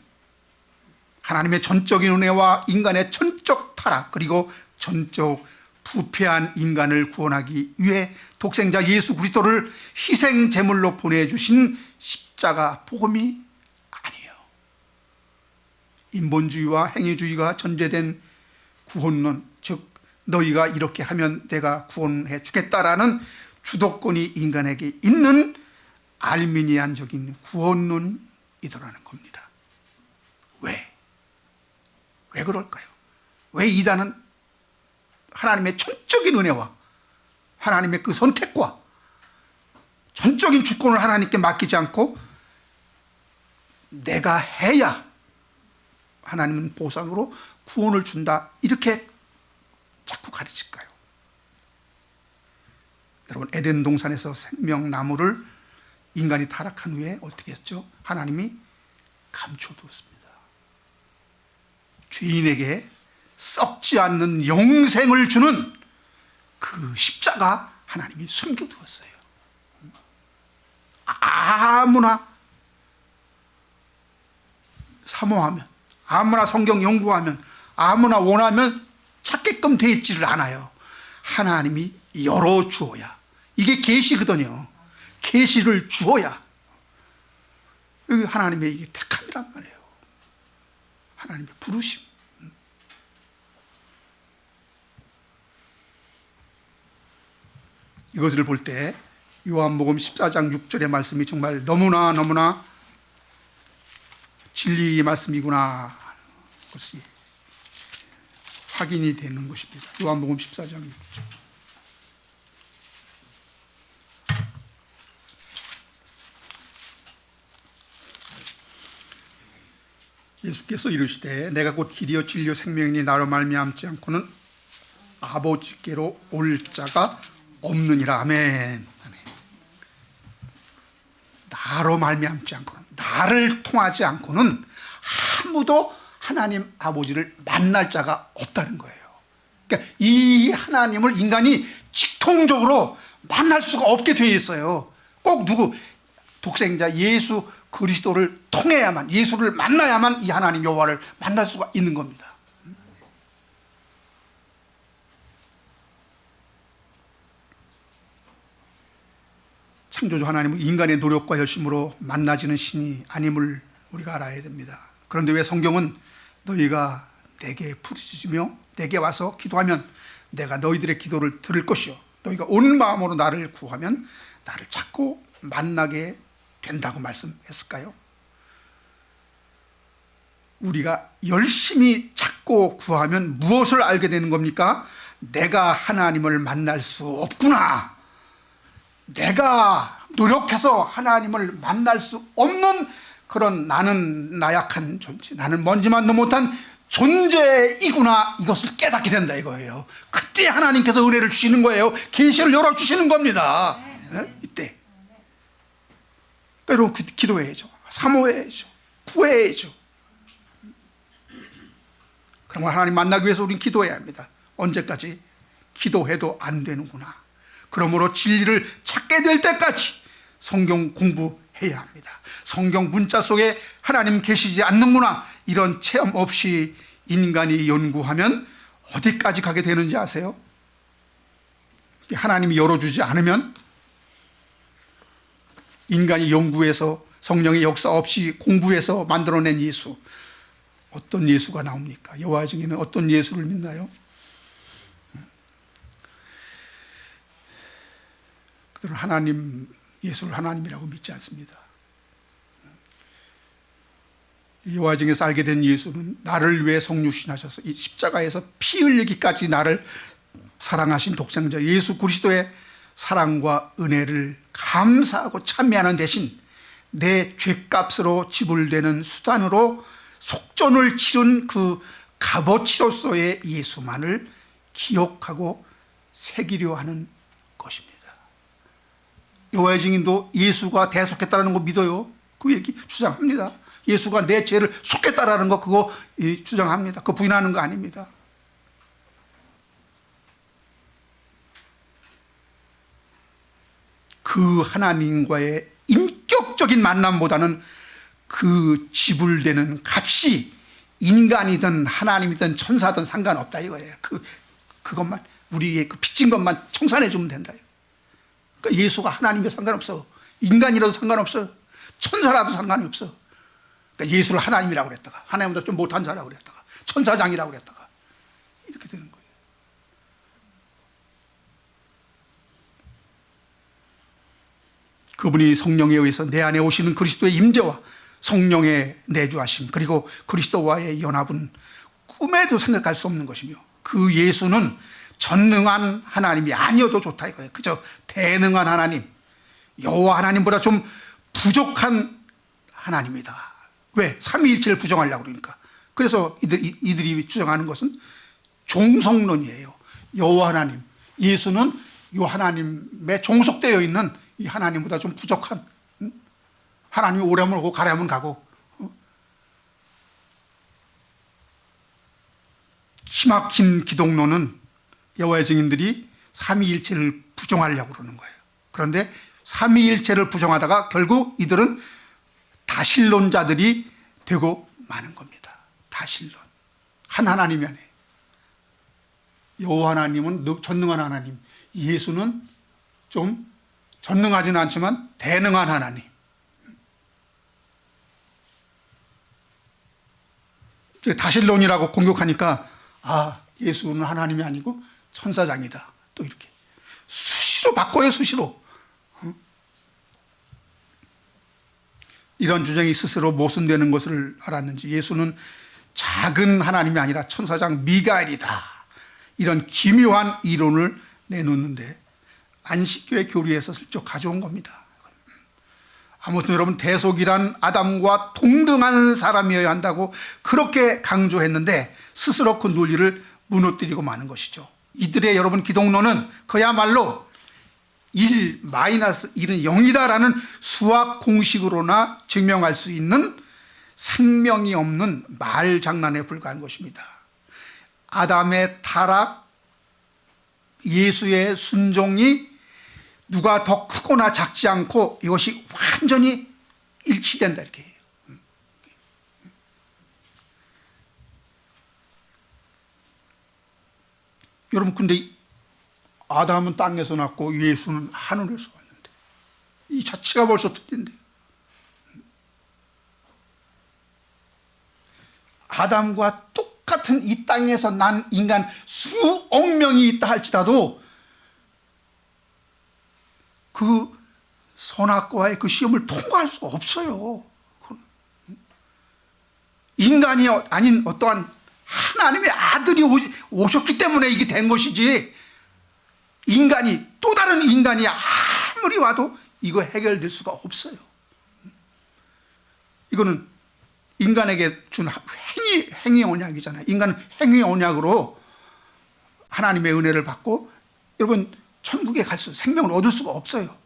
하나님의 전적인 은혜와 인간의 전적 타락, 그리고 전적 부패한 인간을 구원하기 위해 독생자 예수 그리스도를 희생 제물로 보내주신 십자가 복음이 아니에요. 인본주의와 행위주의가 전제된 구원론, 즉 너희가 이렇게 하면 내가 구원해 주겠다라는 주도권이 인간에게 있는 알미니안적인 구원론이더라는 겁니다. 왜 그럴까요? 왜 이단은 하나님의 전적인 은혜와 하나님의 그 선택과 전적인 주권을 하나님께 맡기지 않고 내가 해야 하나님은 보상으로 구원을 준다, 이렇게 자꾸 가르칠까요? 여러분, 에덴 동산에서 생명나무를 인간이 타락한 후에 어떻게 했죠? 하나님이 감춰두었습니다. 죄인에게 썩지 않는 영생을 주는 그 십자가 하나님이 숨겨두었어요. 아무나 사모하면, 아무나 성경 연구하면, 아무나 원하면 찾게끔 되어 있지를 않아요. 하나님이 열어주어야. 이게 계시거든요. 계시를 주어야. 여기 하나님의 이게 택함이란 말이에요. 하나님의 부르심. 이것을 볼 때 요한복음 14장 6절의 말씀이 정말 너무나 진리의 말씀이구나 것이 확인이 되는 것입니다. 요한복음 14장 6절. 예수께서 이르시되 내가 곧 길이요 진리요 생명이니 나로 말미암지 않고는 아버지께로 올 자가 없느니라. 아멘. 아멘. 나로 말미암지 않고는, 나를 통하지 않고는 아무도 하나님 아버지를 만날 자가 없다는 거예요. 그러니까 이 하나님을 인간이 직통적으로 만날 수가 없게 되어 있어요. 꼭 누구? 독생자 예수 그리스도를 통해야만, 예수를 만나야만 이 하나님 여호와를 만날 수가 있는 겁니다. 창조주 하나님은 인간의 노력과 열심으로 만나지는 신이 아님을 우리가 알아야 됩니다. 그런데 왜 성경은 너희가 내게 부르짖으며 내게 와서 기도하면 내가 너희들의 기도를 들을 것이요 너희가 온 마음으로 나를 구하면 나를 찾고 만나게 된다고 말씀했을까요? 우리가 열심히 찾고 구하면 무엇을 알게 되는 겁니까? 내가 하나님을 만날 수 없구나. 내가 노력해서 하나님을 만날 수 없는 그런 나는 나약한 존재, 나는 먼지만도 못한 존재이구나, 이것을 깨닫게 된다 이거예요. 그때 하나님께서 은혜를 주시는 거예요. 계시를 열어주시는 겁니다. 네? 이때 여러분 기도해야죠. 사모해야죠. 구해야죠. 그런 걸 하나님 만나기 위해서 우리는 기도해야 합니다. 언제까지? 기도해도 안 되는구나. 그러므로 진리를 찾게 될 때까지 성경 공부해야 합니다. 성경 문자 속에 하나님 계시지 않는구나, 이런 체험 없이 인간이 연구하면 어디까지 가게 되는지 아세요? 하나님이 열어주지 않으면 인간이 연구해서 성령의 역사 없이 공부해서 만들어낸 예수, 어떤 예수가 나옵니까? 여호와 중에는 어떤 예수를 믿나요? 그들은 하나님, 예수를 하나님이라고 믿지 않습니다. 여호와 중에서 알게 된 예수는 나를 위해 성육신하셔서 이 십자가에서 피 흘리기까지 나를 사랑하신 독생자 예수 그리스도의 사랑과 은혜를 감사하고 찬미하는 대신 내 죄값으로 지불되는 수단으로 속전을 치른 그 값어치로서의 예수만을 기억하고 새기려 하는 것입니다. 여호와의 증인도 예수가 대속했다는 거 믿어요. 그 얘기 주장합니다. 예수가 내 죄를 속했다라는 거 그거 주장합니다. 그거 부인하는 거 아닙니다. 그 하나님과의 인격적인 만남보다는 그 지불되는 값이 인간이든 하나님이든 천사든 상관없다 이거예요. 그것만, 우리의 그 빚진 것만 청산해 주면 된다. 그러니까 예수가 하나님과 상관없어. 인간이라도 상관없어. 천사라도 상관이 없어. 그러니까 예수를 하나님이라고 그랬다가 하나님보다 좀 못한 자라고 그랬다가 천사장이라고 그랬다가 이렇게 되는 거예요. 그분이 성령에 의해서 내 안에 오시는 그리스도의 임재와 성령의 내주하심, 그리고 그리스도와의 연합은 꿈에도 생각할 수 없는 것이며, 그 예수는 전능한 하나님이 아니어도 좋다 이거예요. 그저 대능한 하나님, 여호와 하나님보다 좀 부족한 하나님이다. 왜? 삼위일체를 부정하려고 그러니까. 그래서 이들이 주장하는 것은 종속론이에요. 여호와 하나님, 예수는 이 하나님에 종속되어 있는 이 하나님보다 좀 부족한, 하나님이 오려면 오고 가려면 가고, 기막힌 기독론은 여호와의 증인들이 삼위일체를 부정하려고 그러는 거예요. 그런데 삼위일체를 부정하다가 결국 이들은 다신론자들이 되고 마는 겁니다. 다신론. 한 하나님이 아니에요. 여호와 하나님은 전능한 하나님, 예수는 좀 전능하지는 않지만 대능한 하나님. 다실론이라고 공격하니까 예수는 하나님이 아니고 천사장이다. 또 이렇게 수시로 바꿔요. 수시로. 이런 주장이 스스로 모순되는 것을 알았는지 예수는 작은 하나님이 아니라 천사장 미가엘이다. 이런 기묘한 이론을 내놓는데 안식교의 교리에서 슬쩍 가져온 겁니다. 아무튼 여러분, 대속이란 아담과 동등한 사람이어야 한다고 그렇게 강조했는데 스스로 그 논리를 무너뜨리고 마는 것이죠. 이들의 여러분 기독론은 그야말로 1-1은 0이다라는 수학 공식으로나 증명할 수 있는 생명이 없는 말장난에 불과한 것입니다. 아담의 타락, 예수의 순종이 누가 더 크거나 작지 않고 이것이 완전히 일치된다 이렇게 해요. 여러분, 근데 아담은 땅에서 났고 예수는 하늘에서 왔는데 이 자체가 벌써 틀린데요. 아담과 똑같은 이 땅에서 난 인간 수억 명이 있다 할지라도 그 선악과의 그 시험을 통과할 수가 없어요. 인간이 아닌 어떠한 하나님의 아들이 오셨기 때문에 이게 된 것이지, 인간이, 또 다른 인간이 아무리 와도 이거 해결될 수가 없어요. 이거는 인간에게 준 행위 언약이잖아요. 인간은 행위 언약으로 하나님의 은혜를 받고 여러분 천국에 갈 수, 생명을 얻을 수가 없어요.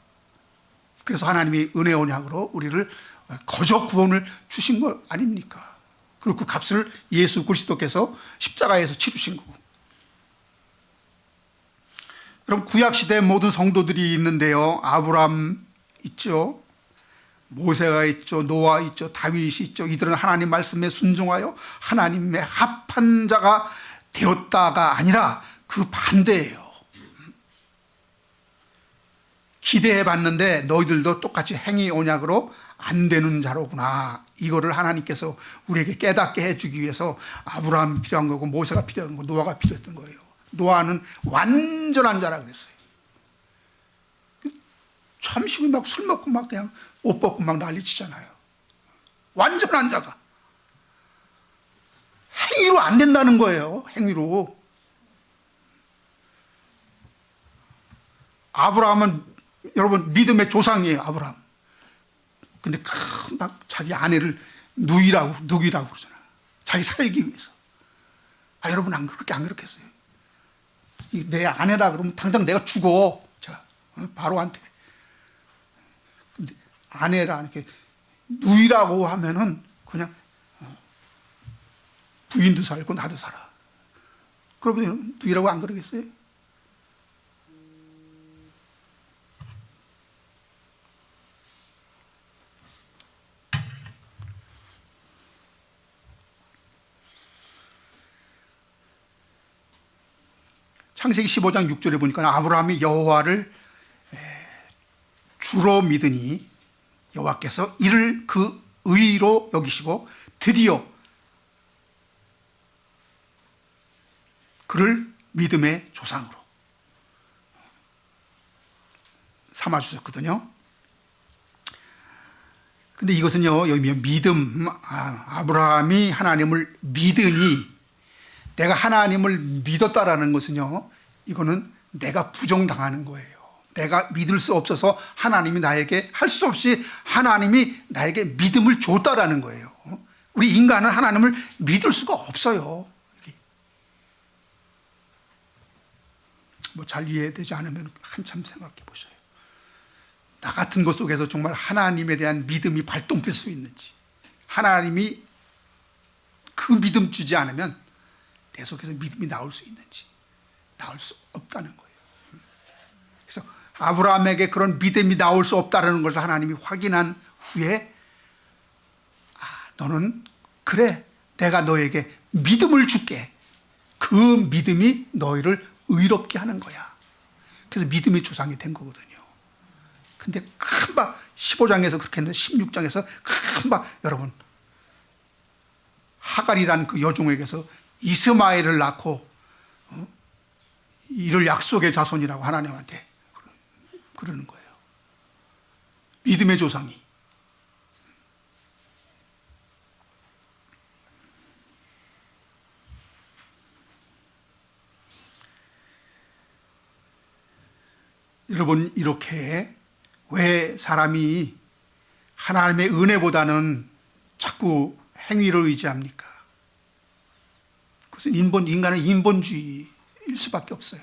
그래서 하나님이 은혜 언약으로 우리를 거저 구원을 주신 거 아닙니까? 그리고 그 값을 예수 그리스도께서 십자가에서 치르신 거고. 여러분, 구약시대의 모든 성도들이 있는데요, 아브람 있죠, 모세가 있죠, 노아 있죠, 다윗이 있죠. 이들은 하나님 말씀에 순종하여 하나님의 합한 자가 되었다가 아니라 그 반대예요. 기대해 봤는데 너희들도 똑같이 행위 언약으로 안 되는 자로구나. 이거를 하나님께서 우리에게 깨닫게 해주기 위해서 아브라함이 필요한 거고 모세가 필요한 거고 노아가 필요했던 거예요. 노아는 완전한 자라 그랬어요. 잠시 막 술 먹고 막 그냥 옷 벗고 막 난리치잖아요. 완전한 자가. 행위로 안 된다는 거예요. 행위로. 아브라함은 여러분 믿음의 조상이에요. 아브라함. 근데 막 자기 아내를 누이라고 그러잖아요. 자기 살기 위해서. 여러분 안 그렇겠어요? 내 아내라 그러면 당장 내가 죽어. 자, 바로한테. 근데 아내라 이렇게 누이라고 하면은 그냥 부인도 살고 나도 살아. 그러면 여러분 누이라고 안 그러겠어요? 창세기 15장 6절에 보니까 아브라함이 여호와를 주로 믿으니 여호와께서 이를 그 의로 여기시고 드디어 그를 믿음의 조상으로 삼아주셨거든요. 근데 이것은요, 여기 믿음, 아브라함이 하나님을 믿으니, 내가 하나님을 믿었다라는 것은요, 이거는 내가 부정당하는 거예요. 내가 믿을 수 없어서 하나님이 나에게 할 수 없이 하나님이 나에게 믿음을 줬다라는 거예요. 우리 인간은 하나님을 믿을 수가 없어요. 뭐 잘 이해되지 않으면 한참 생각해 보셔요. 나 같은 것 속에서 정말 하나님에 대한 믿음이 발동될 수 있는지, 하나님이 그 믿음 주지 않으면 내 속에서 믿음이 나올 수 있는지, 나올 수 없다는 거예요. 그래서 아브라함에게 그런 믿음이 나올 수 없다는 것을 하나님이 확인한 후에, 너는 그래, 내가 너에게 믿음을 줄게. 그 믿음이 너희를 의롭게 하는 거야. 그래서 믿음의 조상이 된 거거든요. 근데 금방 15장에서 그렇게 했는데 16장에서 금방 여러분, 하갈이란 그 여종에게서 이스마엘을 낳고 이를 약속의 자손이라고 하나님한테 그러는 거예요. 믿음의 조상이. 여러분, 이렇게 왜 사람이 하나님의 은혜보다는 자꾸 행위를 의지합니까? 그것은 인간의 인본주의일 수밖에 없어요.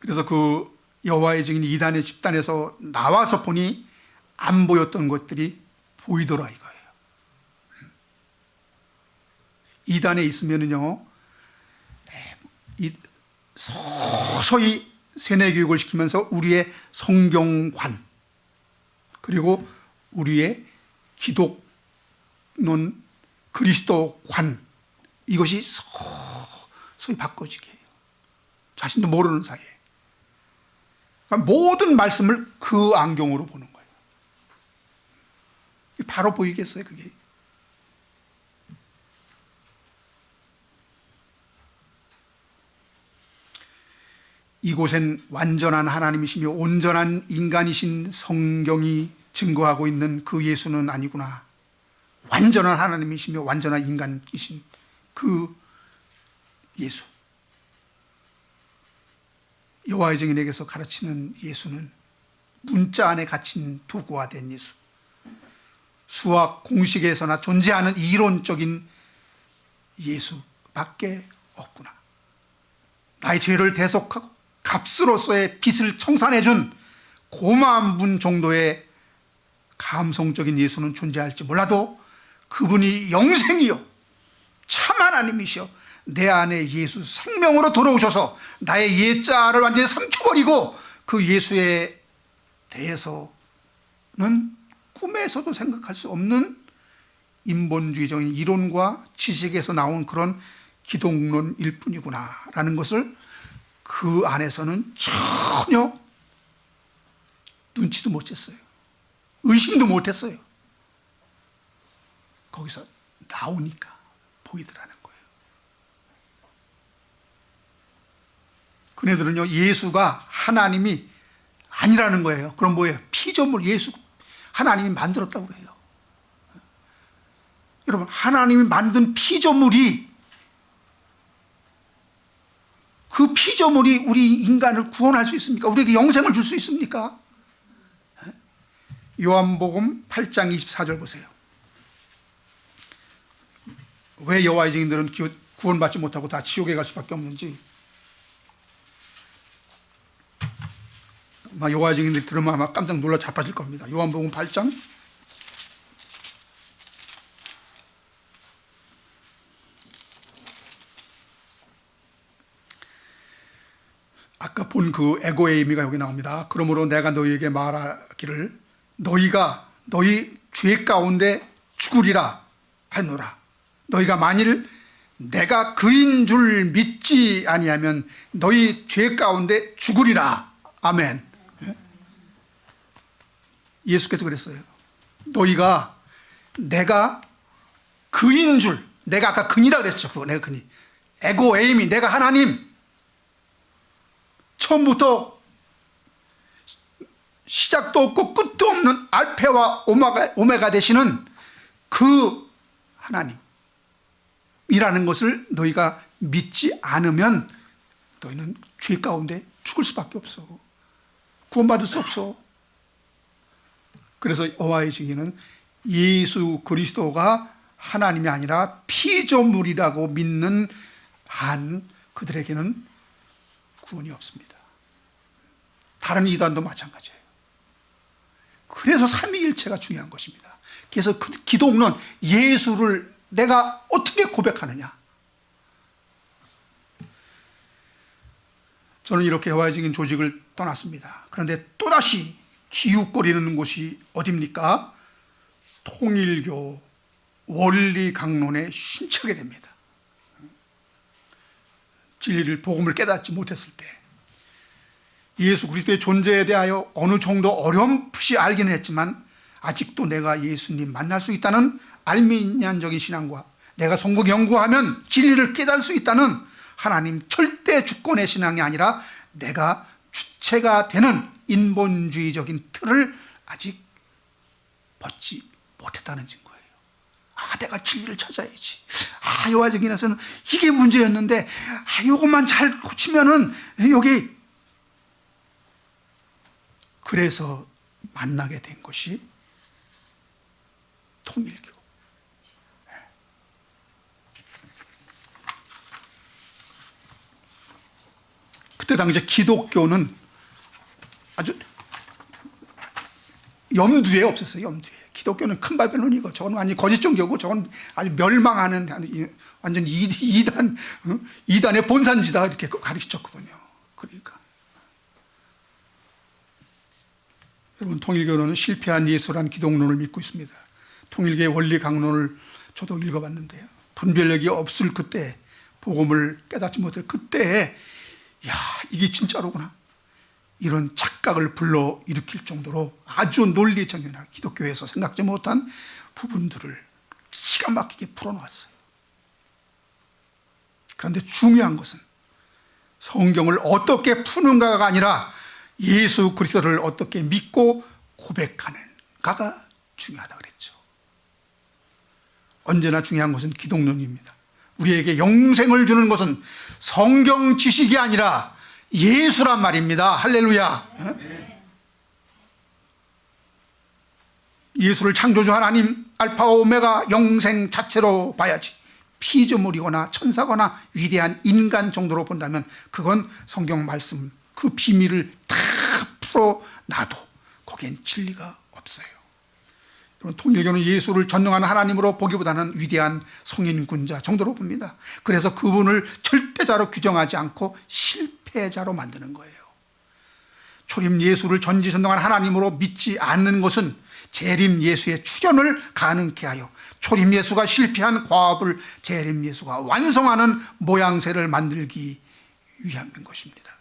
그래서 그 여호와의 증인 이단의 집단에서 나와서 보니 안 보였던 것들이 보이더라 이거예요. 이단에 있으면은요, 서서히 세뇌 교육을 시키면서 우리의 성경관, 그리고 우리의 기독론, 그리스도관, 이것이 서서히 바꿔지게 해요. 자신도 모르는 사이에. 그러니까 모든 말씀을 그 안경으로 보는 거예요. 바로 보이겠어요, 그게? 이곳엔 완전한 하나님이시며 온전한 인간이신 성경이 증거하고 있는 그 예수는 아니구나. 완전한 하나님이시며 완전한 인간이신 그 예수, 여호와의 증인에게서 가르치는 예수는 문자 안에 갇힌 도구화된 예수, 수학 공식에서나 존재하는 이론적인 예수밖에 없구나. 나의 죄를 대속하고 값으로서의 빚을 청산해준 고마운 분 정도의 감성적인 예수는 존재할지 몰라도 그분이 영생이요 참 하나님이시여 내 안에 예수 생명으로 들어오셔서 나의 옛자를 완전히 삼켜버리고 그 예수에 대해서는 꿈에서도 생각할 수 없는 인본주의적인 이론과 지식에서 나온 그런 기독론일 뿐이구나 라는 것을 그 안에서는 전혀 눈치도 못 챘어요. 의심도 못 했어요. 거기서 나오니까 보이더라는 거예요. 그네들은요, 예수가 하나님이 아니라는 거예요. 그럼 뭐예요? 피조물 예수 하나님이 만들었다고 그래요. 여러분, 하나님이 만든 피조물이, 그 피조물이 우리 인간을 구원할 수 있습니까? 우리에게 영생을 줄 수 있습니까? 요한복음 8장 24절 보세요. 왜 여호와의 증인들은 구원받지 못하고 다 지옥에 갈 수밖에 없는지. 아마 여호와의 증인들이 들으면 아마 깜짝 놀라 자빠질 겁니다. 요한복음 8장 아까 본 그 에고의 의미가 여기 나옵니다. 그러므로 내가 너희에게 말하기를 너희가 너희 죄 가운데 죽으리라 하노라. 너희가 만일 내가 그인 줄 믿지 아니하면 너희 죄 가운데 죽으리라. 아멘. 예수께서 그랬어요. 너희가 내가 그인 줄, 내가 아까 근이라 그랬죠. 그거 내가 근이. 에고 에임이 내가 하나님. 처음부터 시작도 없고 끝도 없는 알파와 오메가 되시는 그 하나님이라는 것을 너희가 믿지 않으면 너희는 죄 가운데 죽을 수밖에 없어. 구원받을 수 없어. 그래서 여호와의 증인은 예수 그리스도가 하나님이 아니라 피조물이라고 믿는 한 그들에게는 구원이 없습니다. 다른 이단도 마찬가지예요. 그래서 삼위일체가 중요한 것입니다. 그래서 그 기독론, 예수를 내가 어떻게 고백하느냐. 저는 이렇게 여호와의 증인 조직을 떠났습니다. 그런데 또다시 기웃거리는 곳이 어디입니까? 통일교 원리 강론에 신처게 됩니다. 진리를, 복음을 깨닫지 못했을 때 예수 그리스도의 존재에 대하여 어느 정도 어렴풋이 알기는 했지만 아직도 내가 예수님 만날 수 있다는 알미니안적인 신앙과 내가 성경 연구하면 진리를 깨달을 수 있다는 하나님 절대 주권의 신앙이 아니라 내가 주체가 되는 인본주의적인 틀을 아직 벗지 못했다는 증거예요. 내가 진리를 찾아야지. 여호와적인에서는 이게 문제였는데 이것만 잘 고치면은 여기, 그래서 만나게 된 것이 통일교. 그때 당시에 기독교는 아주 염두에 없었어요. 염두에. 기독교는 큰 바벨론이고 저건 완전 거짓 종교고 저건 아주 멸망하는 완전 이단의 본산지다 이렇게 가르쳤거든요. 그러니까 여러분, 통일교는 실패한 예수란 기독론을 믿고 있습니다. 통일교의 원리 강론을 저도 읽어봤는데요. 분별력이 없을 그때, 복음을 깨닫지 못할 그때에 이게 진짜로구나, 이런 착각을 불러일으킬 정도로 아주 논리적이나 기독교에서 생각지 못한 부분들을 기가 막히게 풀어놓았어요. 그런데 중요한 것은 성경을 어떻게 푸는가가 아니라 예수 그리스도를 어떻게 믿고 고백하는가가 중요하다 그랬죠. 언제나 중요한 것은 기독론입니다. 우리에게 영생을 주는 것은 성경 지식이 아니라 예수란 말입니다. 할렐루야. 예수를 창조주 하나님, 알파와 오메가, 영생 자체로 봐야지. 피조물이거나 천사거나 위대한 인간 정도로 본다면 그건 성경 말씀 그 비밀을 다 풀어놔도 거기엔 진리가 없어요. 통일교는 예수를 전능한 하나님으로 보기보다는 위대한 성인군자 정도로 봅니다. 그래서 그분을 절대자로 규정하지 않고 실패자로 만드는 거예요. 초림 예수를 전지전능한 하나님으로 믿지 않는 것은 재림 예수의 출현을 가능케 하여 초림 예수가 실패한 과업을 재림 예수가 완성하는 모양새를 만들기 위함인 것입니다.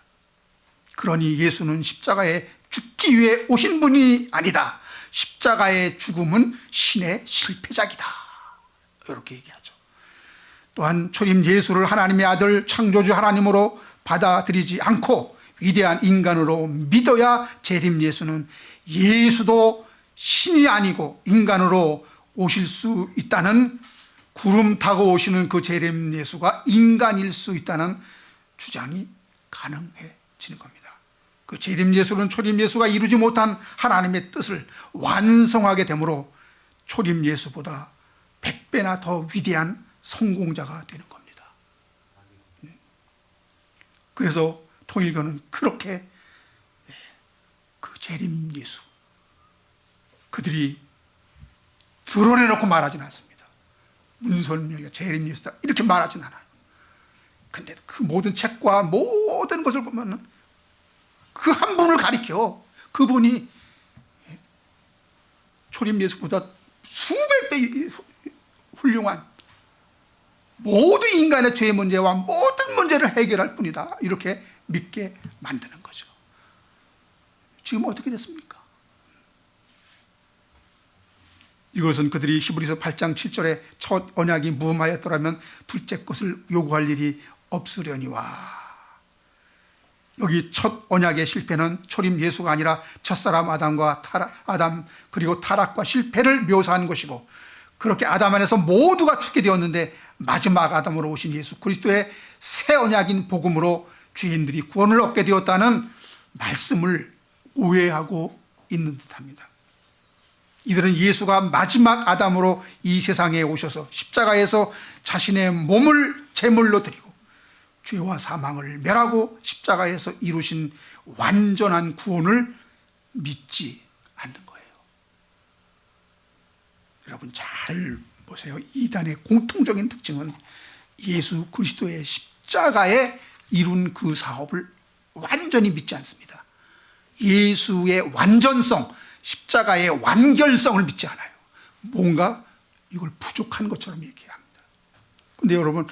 그러니 예수는 십자가에 죽기 위해 오신 분이 아니다. 십자가의 죽음은 신의 실패작이다. 이렇게 얘기하죠. 또한 초림 예수를 하나님의 아들 창조주 하나님으로 받아들이지 않고 위대한 인간으로 믿어야 재림 예수는 예수도 신이 아니고 인간으로 오실 수 있다는, 구름 타고 오시는 그 재림 예수가 인간일 수 있다는 주장이 가능해지는 겁니다. 그 재림 예수는 초림 예수가 이루지 못한 하나님의 뜻을 완성하게 되므로 초림 예수보다 100배나 더 위대한 성공자가 되는 겁니다. 그래서 통일교는 그렇게 그 재림 예수, 그들이 드러내놓고 말하지는 않습니다. 문설명이가 재림 예수다 이렇게 말하진 않아요. 근데 그 모든 책과 모든 것을 보면은 그 한 분을 가리켜, 그분이 초림 예수보다 수백 배 훌륭한 모든 인간의 죄의 문제와 모든 문제를 해결할 뿐이다, 이렇게 믿게 만드는 거죠. 지금 어떻게 됐습니까? 이것은 그들이 히브리서 8장 7절에 첫 언약이 무음하였더라면 둘째 것을 요구할 일이 없으려니와. 여기 첫 언약의 실패는 초림 예수가 아니라 첫사람 아담과 아담 그리고 타락과 실패를 묘사한 것이고, 그렇게 아담 안에서 모두가 죽게 되었는데 마지막 아담으로 오신 예수 그리스도의 새 언약인 복음으로 죄인들이 구원을 얻게 되었다는 말씀을 오해하고 있는 듯합니다. 이들은 예수가 마지막 아담으로 이 세상에 오셔서 십자가에서 자신의 몸을 제물로 드리고 죄와 사망을 멸하고 십자가에서 이루신 완전한 구원을 믿지 않는 거예요. 여러분 잘 보세요. 이단의 공통적인 특징은 예수 그리스도의 십자가에 이룬 그 사업을 완전히 믿지 않습니다. 예수의 완전성, 십자가의 완결성을 믿지 않아요. 뭔가 이걸 부족한 것처럼 얘기합니다. 근데 여러분,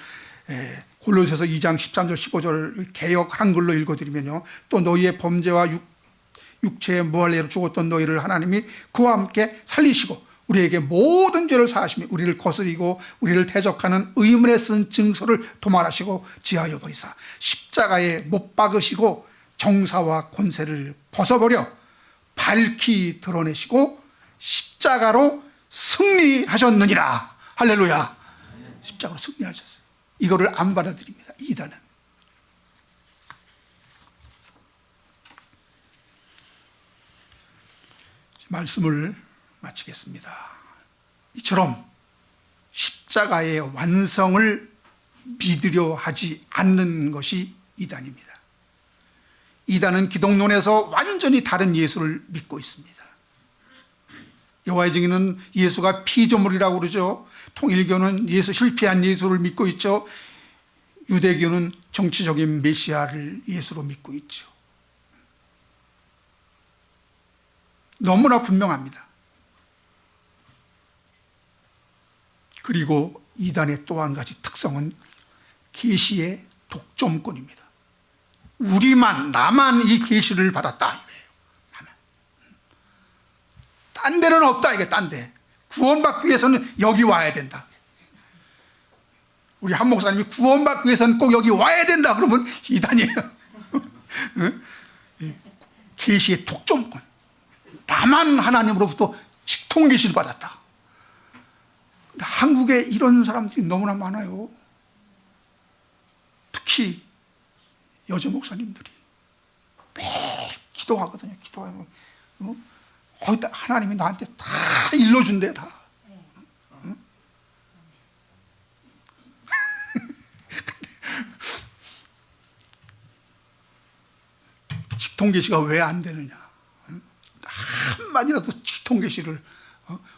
골로새서 2장 13절 15절 개역 한글로 읽어드리면요, 또 너희의 범죄와 육체의 무할례로 죽었던 너희를 하나님이 그와 함께 살리시고 우리에게 모든 죄를 사하시며 우리를 거스리고 우리를 대적하는 의문에 쓴 증서를 도말하시고 지하여 버리사 십자가에 못 박으시고 정사와 권세를 벗어버려 밝히 드러내시고 십자가로 승리하셨느니라. 할렐루야. 십자가로 승리하셨어요. 이거를 안 받아들입니다, 이단은. 말씀을 마치겠습니다. 이처럼 십자가의 완성을 믿으려 하지 않는 것이 이단입니다. 이단은 기독론에서 완전히 다른 예수를 믿고 있습니다. 여호와의 증인은 예수가 피조물이라고 그러죠. 통일교는 예수 실패한 예수를 믿고 있죠. 유대교는 정치적인 메시아를 예수로 믿고 있죠. 너무나 분명합니다. 그리고 이단의 또 한 가지 특성은 계시의 독점권입니다. 나만 이 계시를 받았다 이거예요. 나만. 딴 데는 없다 이게. 딴 데 구원받기 위해서는 여기 와야 된다. 우리 한 목사님이 구원받기 위해서는 꼭 여기 와야 된다 그러면 이단이에요. 계시의 독점권. 나만 하나님으로부터 직통 계시를 받았다. 한국에 이런 사람들이 너무나 많아요. 특히 여자 목사님들이 매일 기도하거든요. 기도하면 하나님이 나한테 다 일러준대. 다. 직통 계시가 왜 안 되느냐? 한마디라도 직통 계시를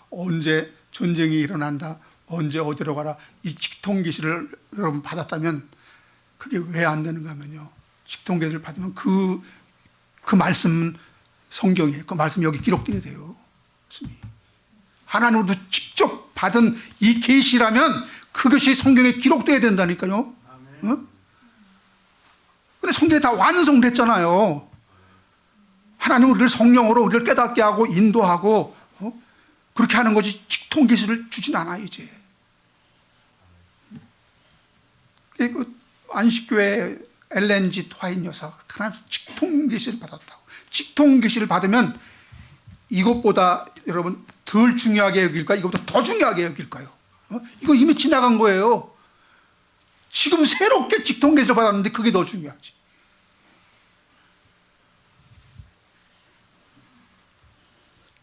언제 전쟁이 일어난다, 언제 어디로 가라, 이 직통 계시를 여러분 받았다면 그게 왜 안 되는가 하면요, 직통 계시를 받으면 그 말씀은 성경이에요. 그 말씀이 여기 기록되게 돼요. 하나님으로부터 직접 받은 이 계시라면 그것이 성경에 기록되어야 된다니까요. 근데 성경이 다 완성됐잖아요. 하나님은 우리를 성령으로 우리를 깨닫게 하고 인도하고 그렇게 하는 거지 직통 계시를 주진 않아요. 이제 그 안식교회 엘렌지 트와인 여사가 하나님 직통 계시를 받았다고. 직통 계시를 받으면 이것보다 여러분 덜 중요하게 여길까요? 이것보다 더 중요하게 여길까요? 이거 이미 지나간 거예요. 지금 새롭게 직통 계시를 받았는데 그게 더 중요하지.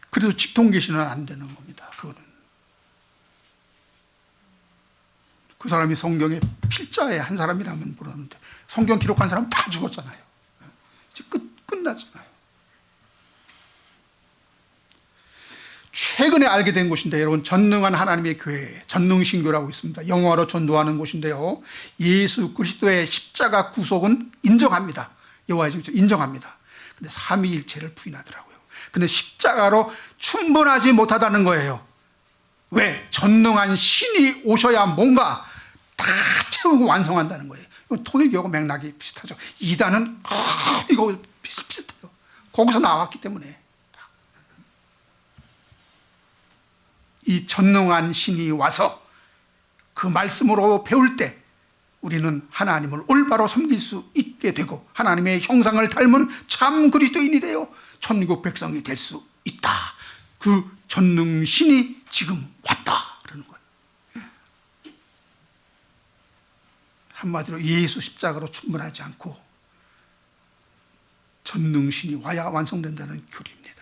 그래도 직통 계시는 안 되는 겁니다. 그거는 그 사람이 성경의 필자의 한 사람이라면 모르는데 성경 기록한 사람 다 죽었잖아요. 이제 끝났잖아요. 최근에 알게 된 곳인데 여러분, 전능한 하나님의 교회, 전능신교라고 있습니다. 영어로 전도하는 곳인데요, 예수 그리스도의 십자가 구속은 인정합니다. 여호와의 증인 인정합니다. 근데 삼위일체를 부인하더라고요. 근데 십자가로 충분하지 못하다는 거예요. 왜? 전능한 신이 오셔야 뭔가 다 채우고 완성한다는 거예요. 이건 통일교하고 맥락이 비슷하죠. 이단은 이거 비슷해요. 거기서 나왔기 때문에. 이 전능한 신이 와서 그 말씀으로 배울 때 우리는 하나님을 올바로 섬길 수 있게 되고 하나님의 형상을 닮은 참 그리스도인이 되어 천국 백성이 될 수 있다. 그 전능신이 지금 왔다 그러는 거예요. 한마디로 예수 십자가로 충분하지 않고 전능신이 와야 완성된다는 교리입니다.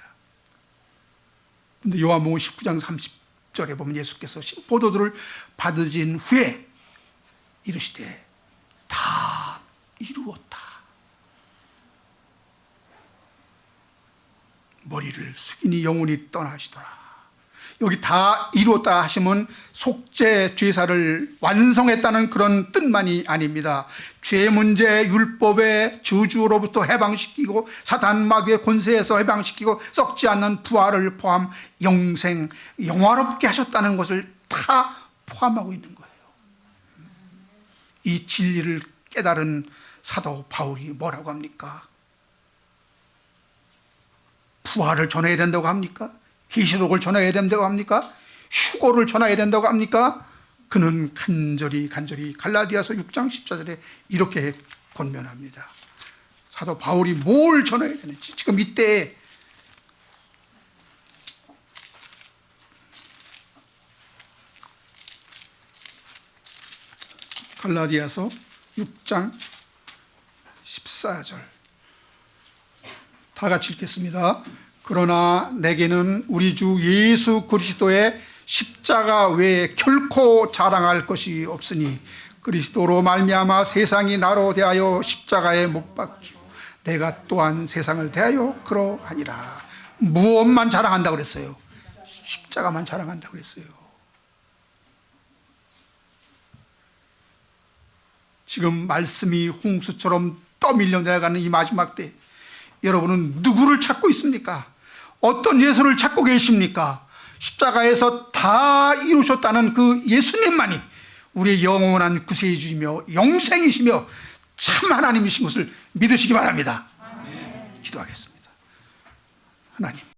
근데 요한복음 19장 30절에 보면 예수께서 포도주를 받으신 후에 이르시되 다 이루었다. 머리를 숙이니 영혼이 떠나시더라. 여기 다 이루었다 하시면 속죄 죄사를 완성했다는 그런 뜻만이 아닙니다. 죄 문제, 율법의 저주로부터 해방시키고 사단 마귀의 권세에서 해방시키고 썩지 않는 부활을 포함 영생, 영화롭게 하셨다는 것을 다 포함하고 있는 거예요. 이 진리를 깨달은 사도 바울이 뭐라고 합니까? 부활을 전해야 된다고 합니까? 계시록을 전해야 된다고 합니까? 휴거를 전해야 된다고 합니까? 그는 간절히 갈라디아서 6장 14절에 이렇게 권면합니다. 사도 바울이 뭘 전해야 되는지 지금 이때 갈라디아서 6장 14절 다 같이 읽겠습니다. 그러나 내게는 우리 주 예수 그리스도의 십자가 외에 결코 자랑할 것이 없으니 그리스도로 말미암아 세상이 나로 대하여 십자가에 못 박히고 내가 또한 세상을 대하여 그러하니라. 무엇만 자랑한다고 그랬어요? 십자가만 자랑한다고 그랬어요. 지금 말씀이 홍수처럼 떠밀려 내려가는 이 마지막 때 여러분은 누구를 찾고 있습니까? 어떤 예수를 찾고 계십니까? 십자가에서 다 이루셨다는 그 예수님만이 우리의 영원한 구세주이며 영생이시며 참 하나님이신 것을 믿으시기 바랍니다. 기도하겠습니다. 하나님,